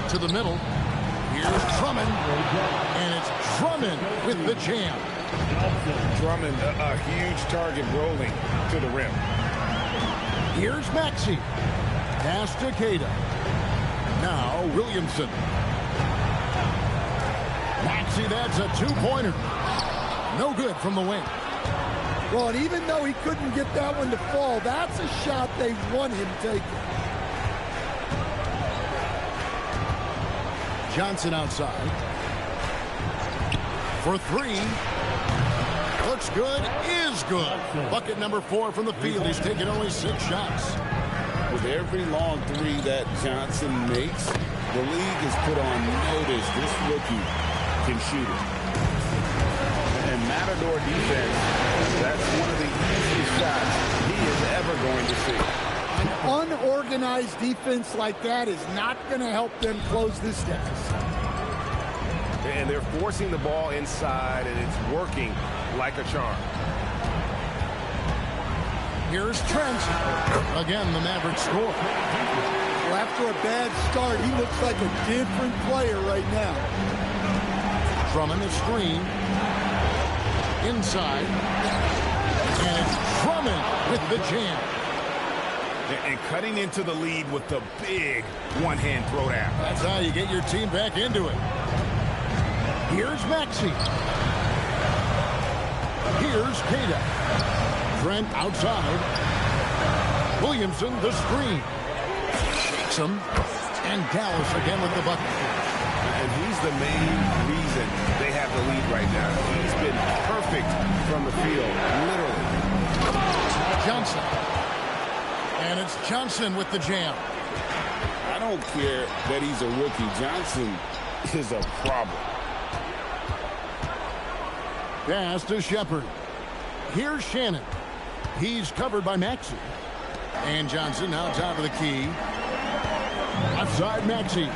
To the middle. Here's Drummond. And it's Drummond with the jam. Drummond, a huge target rolling to the rim. Here's Maxey. Pass to Queta. Now Williamson. Maxey, that's a two-pointer. No good from the wing. Well, and even though he couldn't get that one to fall, that's a shot they want him taking. Johnson outside. For three. Looks good, is good. Bucket number 4 from the field. He's taken only 6 shots. With every long three that Johnson makes, the league has put on notice this rookie can shoot it. And Matador defense, that's one of the easiest shots he is ever going to see. An unorganized defense like that is not going to help them close this deficit. And they're forcing the ball inside, and it's working like a charm. Here's Trent. Again, the Mavericks score. Well, after a bad start, he looks like a different player right now. Drummond the screen. Inside. And it's Drummond with the jam. And cutting into the lead with the big one-hand throwdown. That's how you get your team back into it. Here's Maxey. Here's Queta. Trent outside. Williamson the screen. Shakes him. And Dallas again with the bucket. And he's the main reason they have the lead right now. He's been perfect from the field, literally. Johnson. And it's Johnson with the jam. I don't care that he's a rookie. Johnson is a problem. Pass to Shepard. Here's Shannon. He's covered by Maxey. And Johnson now top of the key. Outside Maxey.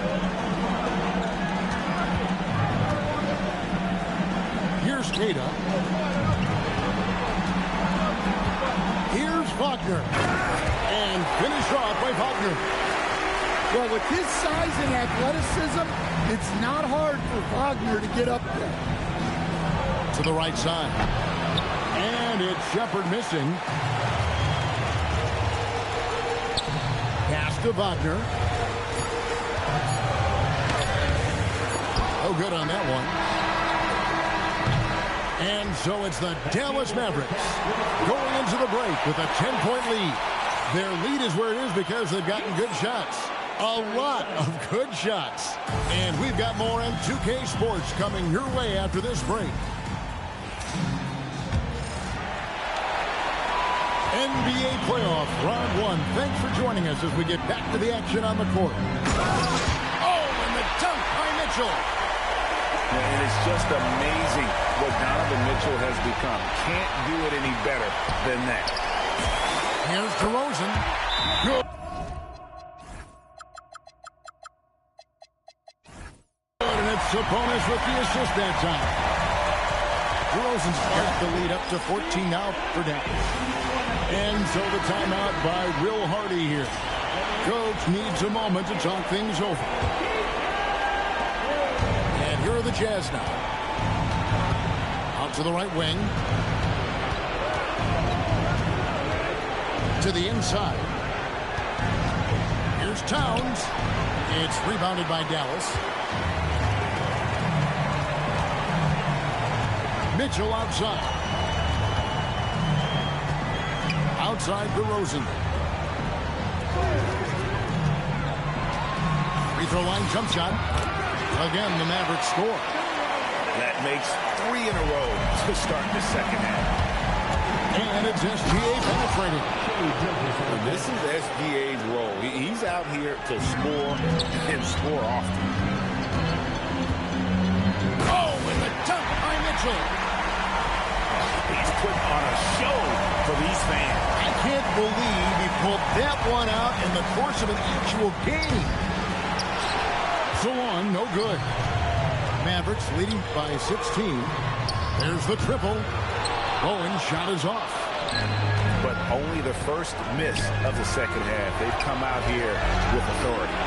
Here's Queta. Here's Wagner. And finish off by Wagner. Well, with his size and athleticism, it's not hard for Wagner to get up there. To the right side. And it's Shepard missing. Pass to Wagner. Oh, good on that one. And so it's the Dallas Mavericks going into the break with a 10-point lead. Their lead is where it is because they've gotten good shots. A lot of good shots. And we've got more on 2K Sports coming your way after this break. NBA playoff round 1. Thanks for joining us as we get back to the action on the court. Oh, and the dunk by Mitchell. And it's just amazing what Donovan Mitchell has become. Can't do it any better than that. Here's DeRozan. Good. And it's Sabonis with the assist that time. DeRozan's got the lead up to 14 now for Dallas. And so the timeout by Will Hardy here. Coach needs a moment to talk things over. And here are the Jazz now. Out to the right wing. To the inside. Here's Towns. It's rebounded by Dallas. Mitchell outside. Outside DeRozan. Free throw line jump shot. Again, the Mavericks score. That makes 3 in a row to start the second half. And it's SGA penetrating. And this is SGA's role. He's out here to score and score often. Oh, and the dunk by Mitchell. He's putting on a show for these fans. I can't believe he pulled that one out in the course of an actual game. So on, no good. Mavericks leading by 16. There's the triple. Bowen's shot is off. But only the first miss of the second half. They've come out here with authority.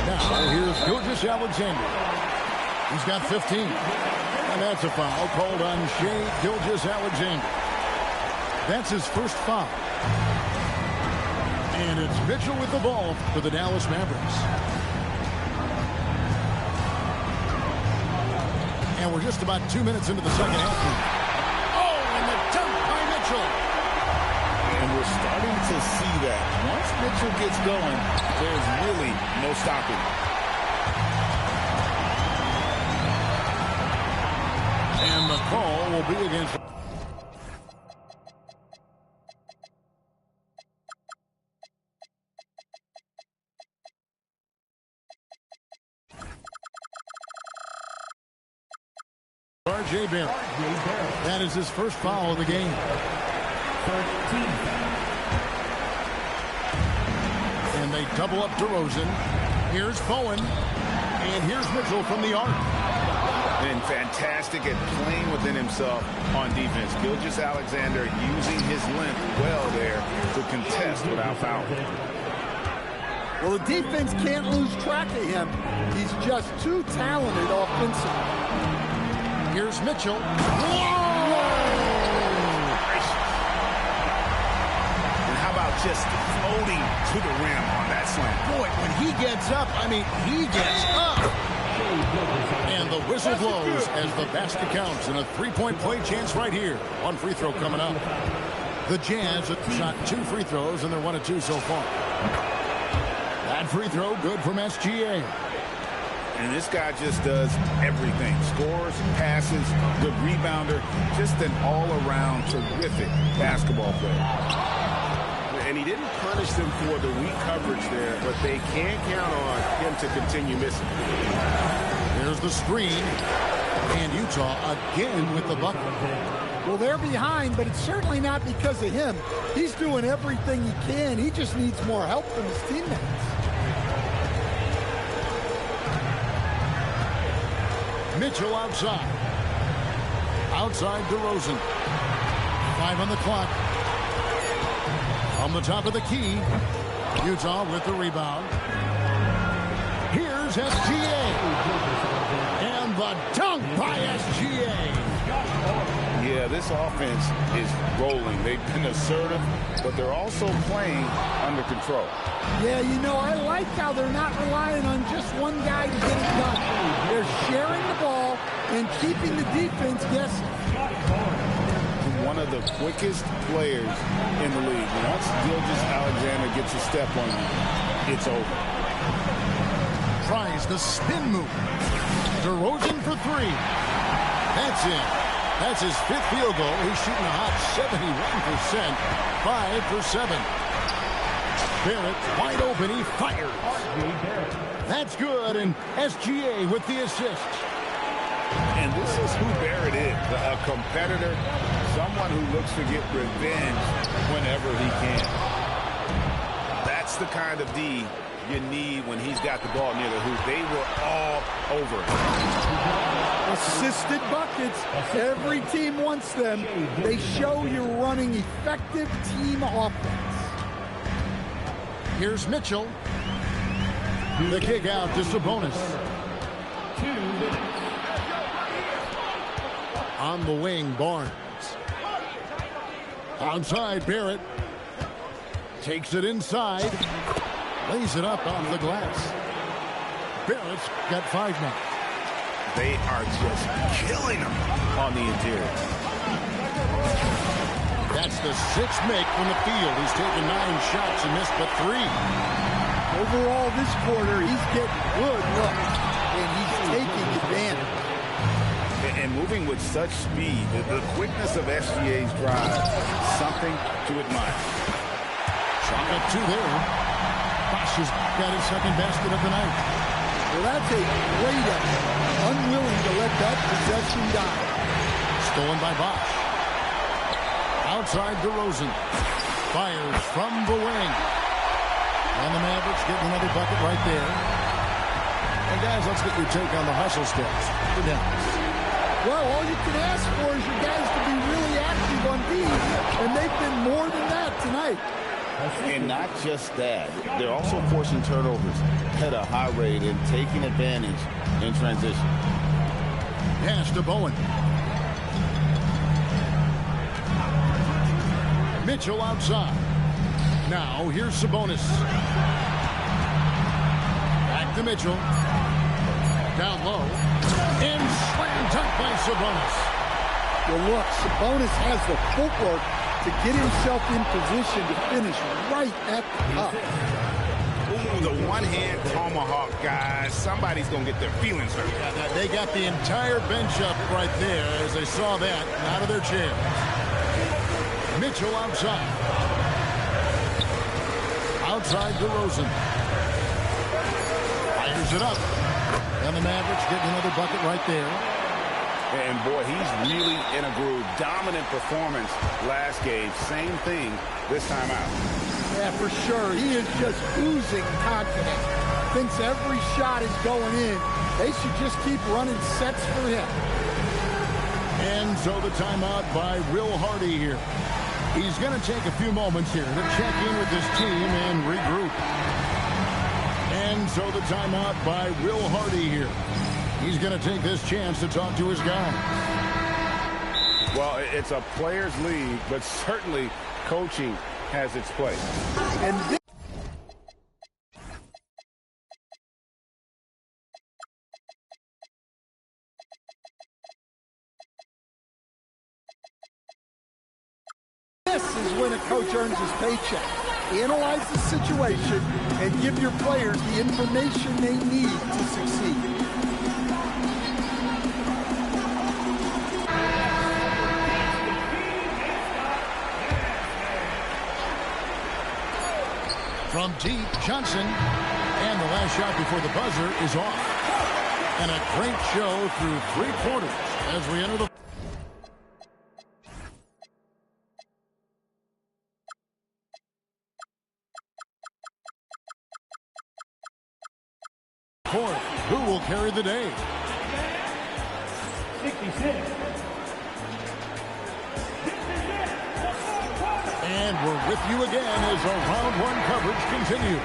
Now here's Gilgeous Alexander. He's got 15. And that's a foul called on Shai Gilgeous Alexander. That's his first foul. And it's Mitchell with the ball for the Dallas Mavericks. And we're just about 2 minutes into the second half. Oh, and the dunk by Mitchell. And we're starting to see that. Once Mitchell gets going, there's really no stopping. And the call will be against... R.J. Barrett. That is his first foul of the game. And they double up DeRozan. Here's Bowen. And here's Mitchell from the arc. And fantastic at playing within himself on defense. Gilgeous-Alexander using his length well there to contest without foul. Well, the defense can't lose track of him. He's just too talented offensively. Here's Mitchell. And how about just floating to the rim on that slam? Boy, when he gets up, I mean, he gets up. And the whistle blows as the basket counts, and a three-point play chance right here. One free throw coming up. The Jazz have shot 2 free throws, and they're 1 of 2 so far. That free throw good from SGA. And this guy just does everything. Scores, passes, good rebounder, just an all-around terrific basketball player. And he didn't punish them for the weak coverage there, but they can't count on him to continue missing. There's the screen. And Utah again with the bucket. Well, they're behind, but it's certainly not because of him. He's doing everything he can. He just needs more help from his teammates. Mitchell outside. Outside DeRozan. 5 on the clock. On the top of the key. Utah with the rebound. Here's SGA. And the dunk by SGA. Yeah, this offense is rolling. They've been assertive, but they're also playing under control. Yeah, you know, I like how they're not relying on just one guy to get it done. They're sharing the ball and keeping the defense guessing. One of the quickest players in the league. Once Gilgeous-Alexander gets a step on you, it's over. Tries the spin move. DeRozan for 3. That's in. That's his 5th field goal. He's shooting a hot 71%. 5 for 7. Barrett wide open. He fires. That's good. And SGA with the assist. And this is who Barrett is. A competitor. Someone who looks to get revenge whenever he can. That's the kind of D you need when he's got the ball near the hoop. They were all over him. Assisted buckets. Every team wants them. They show you're running effective team offense. Here's Mitchell. The kick out to Sabonis. On the wing, Barnes. Outside, Barrett. Takes it inside. Lays it up off the glass. Barrett's got 5 now. They are just killing him on the interior. That's the 6th make from the field. He's taken 9 shots and missed but 3. Overall, this quarter, he's getting good looks, and he's taking advantage. And moving with such speed, the quickness of SGA's drive, something to admire. Shot up 2 there. Bosh has got his 2nd basket of the night. Well, that's a great effort. Unwilling to let that possession die. Stolen by Bosh. Outside DeRozan. Fires from the wing. And the Mavericks getting another bucket right there. And guys, let's get your take on the hustle steps for Dallas. Well, all you can ask for is your guys to be really active on D, and they've been more than that tonight. And not just that, they're also forcing turnovers at a high rate and taking advantage in transition. Pass to Bowen. Mitchell outside. Now, here's Sabonis. Back to Mitchell. Down low. And slam dunk by Sabonis. Well, look, Sabonis has the footwork to get himself in position to finish right at the cup. Ooh, the one-hand tomahawk, guys. Somebody's going to get their feelings hurt. Yeah, they got the entire bench up right there as they saw that and out of their chairs. Mitchell outside. Outside DeRozan. Fires it up. And the Mavericks getting another bucket right there. And, boy, he's really in a groove. Dominant performance last game. Same thing this time out. Yeah, for sure. He is just oozing confidence. Thinks every shot is going in. They should just keep running sets for him. And so the timeout by Will Hardy here. He's going to take a few moments here to check in with his team and regroup. And so the timeout by Will Hardy here. He's going to take this chance to talk to his guys. Well, it's a players' league, but certainly coaching has its place. And this is when a coach earns his paycheck. Analyze the situation and give your players the information they need to succeed. From deep, Johnson. And the last shot before the buzzer is off. And a great show through 3 quarters as we enter the fourth. Who will carry the day? 66. And we're with you again as our round 1 coverage continues.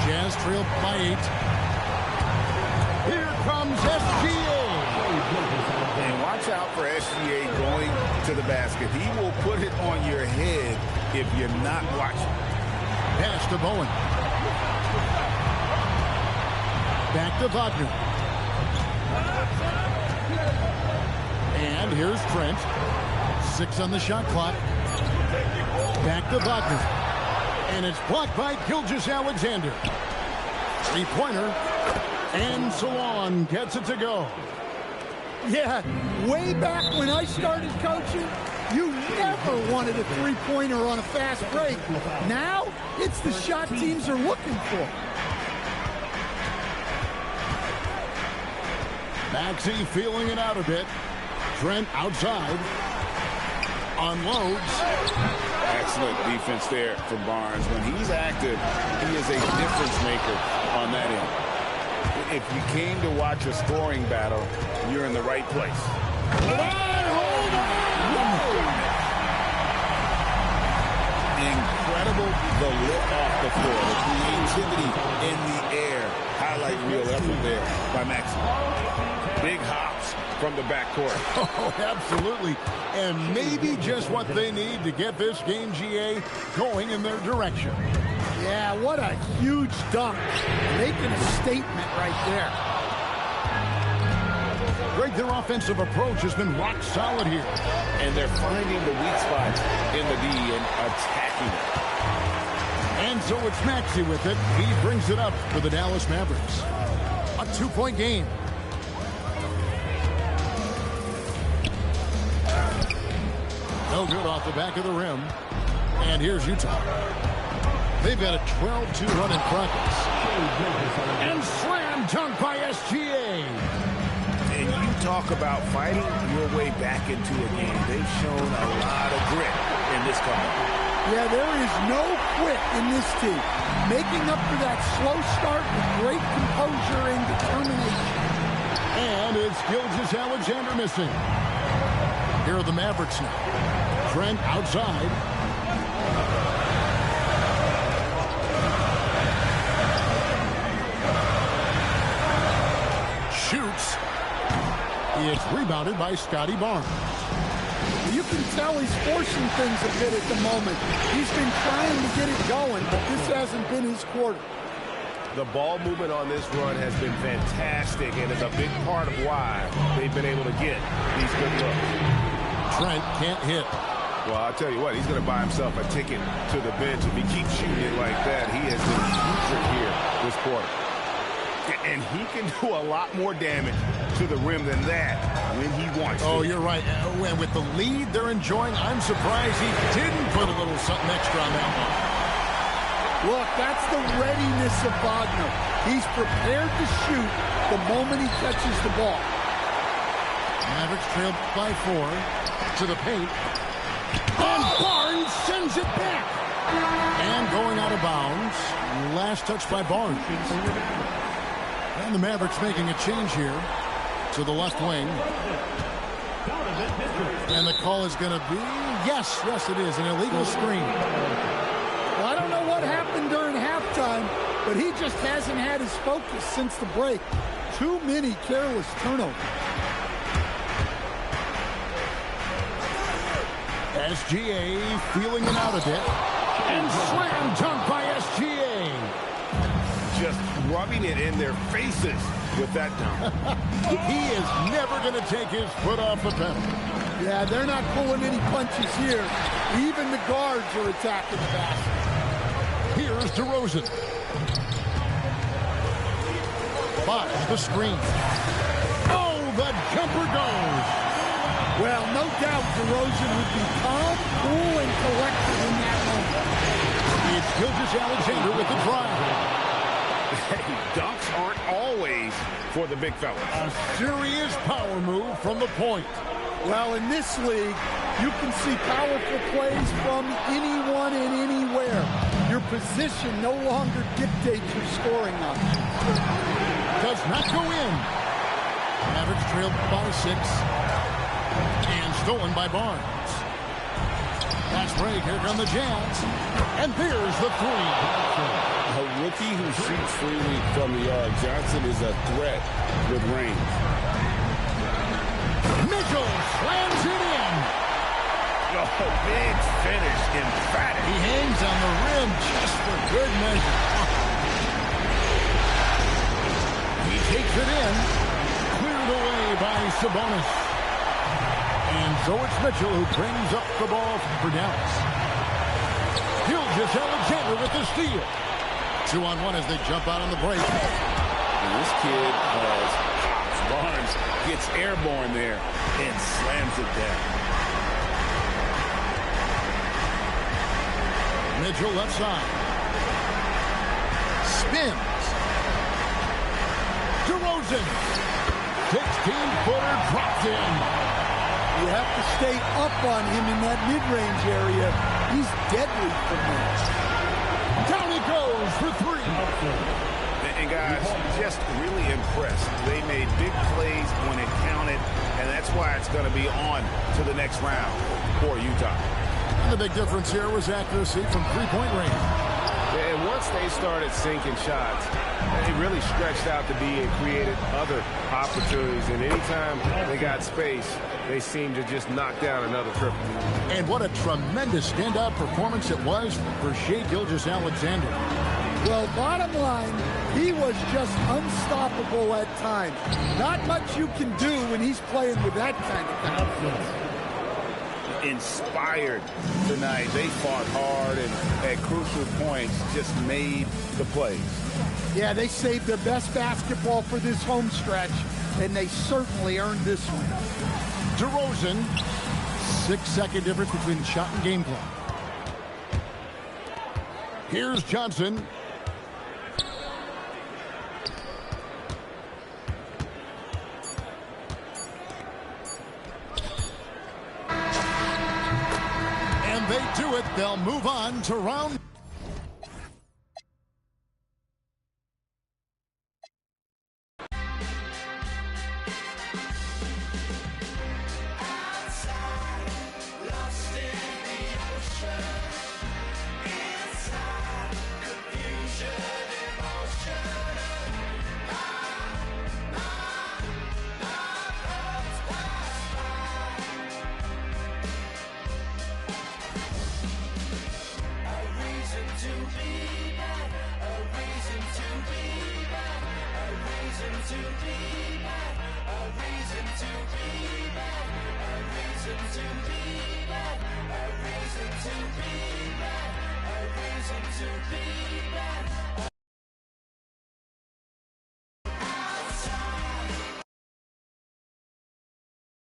Jazz trail by 8. Here comes SGA. And watch out for SGA going to the basket. He will put it on your head if you're not watching. Pass to Bowen. Back to Wagner. And here's Trent. 6 on the shot clock. Back to Wagner. And it's blocked by Gilgeous-Alexander. 3-pointer. And Salon gets it to go. Yeah, way back when I started coaching, you never wanted a 3-pointer on a fast break. Now, it's the shot teams are looking for. Maxey feeling it out a bit. Trent outside. Unloads. Excellent defense there from Barnes. When he's active, he is a difference maker on that end. If you came to watch a scoring battle, you're in the right place. Incredible the lift off the floor, the creativity in the air. Highlight reel effort there by Maxey. Big hops from the backcourt. Oh, absolutely. And maybe just what they need to get this game, GA, going in their direction. Yeah, what a huge dunk. Making a statement right there. Greg, their offensive approach has been rock solid here. And they're finding the weak spots in the D and attacking it. And so it's Maxey with it. He brings it up for the Dallas Mavericks. A 2-point game. No good off the back of the rim. And here's Utah. They've got a 12-2 run in progress. And slam dunk by SGA. And you talk about fighting your way back into a game. They've shown a lot of grit in this comeback. Yeah, there is no quit in this team. Making up for that slow start with great composure and determination. And it's Gilgeous-Alexander missing. Here are the Mavericks now. Trent outside. It's rebounded by Scotty Barnes. You can tell he's forcing things a bit at the moment. He's been trying to get it going, but this hasn't been his quarter. The ball movement on this run has been fantastic and is a big part of why they've been able to get these good looks. Trent can't hit. Well, I'll tell you what, he's going to buy himself a ticket to the bench. If he keeps shooting it like that, he has been putrid here this quarter. And he can do a lot more damage to the rim than that when he wants to. Oh, you're right. And with the lead they're enjoying, I'm surprised he didn't put a little something extra on that one. Look, that's the readiness of Wagner. He's prepared to shoot the moment he catches the ball. Mavericks trailed by 4 to the paint. And Barnes sends it back. And going out of bounds. Last touch by Barnes. And the Mavericks making a change here to the left wing. And the call is going to be, yes, it is, an illegal screen. Well, I don't know what happened during halftime, but he just hasn't had his focus since the break. Too many careless turnovers. SGA feeling it out a bit. And slam dunk by SGA. Just rubbing it in their faces with that dunk. He is never going to take his foot off the pedal. Yeah, they're not pulling any punches here. Even the guards are attacking the basket. Here's DeRozan. Buys the screen. Oh, the jumper goes. Well, no doubt DeRozan would be calm, cool, and collected in that moment. It's Gilgeous-Alexander with the drive. Hey, dunks aren't always for the big fellas. A serious power move from the point. Well, in this league, you can see powerful plays from anyone and anywhere. Your position no longer dictates your scoring options. Does not go in. Mavericks trailed by 6. And stolen by Barnes. Fast break. Here come the Jazz. And there's the 3. A rookie who shoots freely from the yard. Johnson is a threat with range. Mitchell slams it in. Oh, big finish, emphatic. He hangs on the rim just for good measure. He takes it in. Cleared away by Sabonis. And so it's Mitchell who brings up the ball for Dallas. Gilgeous-Alexander with the steal. 2-on-1 as they jump out on the break. And this kid has Barnes gets airborne there and slams it down. Mitchell left side. Spins. DeRozan. 16-footer dropped in. You have to stay up on him in that mid-range area. He's deadly from there. Down he goes for 3. And guys, just really impressed. They made big plays when it counted, and that's why it's going to be on to the next round for Utah. And the big difference here was accuracy from three-point range. And once they started sinking shots, they really stretched out to be and created other opportunities. And anytime they got space, they seemed to just knock down another triple. And what a tremendous standout performance it was for Shai Gilgeous-Alexander. Well, bottom line, he was just unstoppable at times. Not much you can do when he's playing with that kind of confidence. Inspired tonight. They fought hard and at crucial points just made the plays. Yeah, they saved their best basketball for this home stretch, and they certainly earned this one. DeRozan, 6-second difference between shot and game clock. Here's Johnson. And they do it. They'll move on to round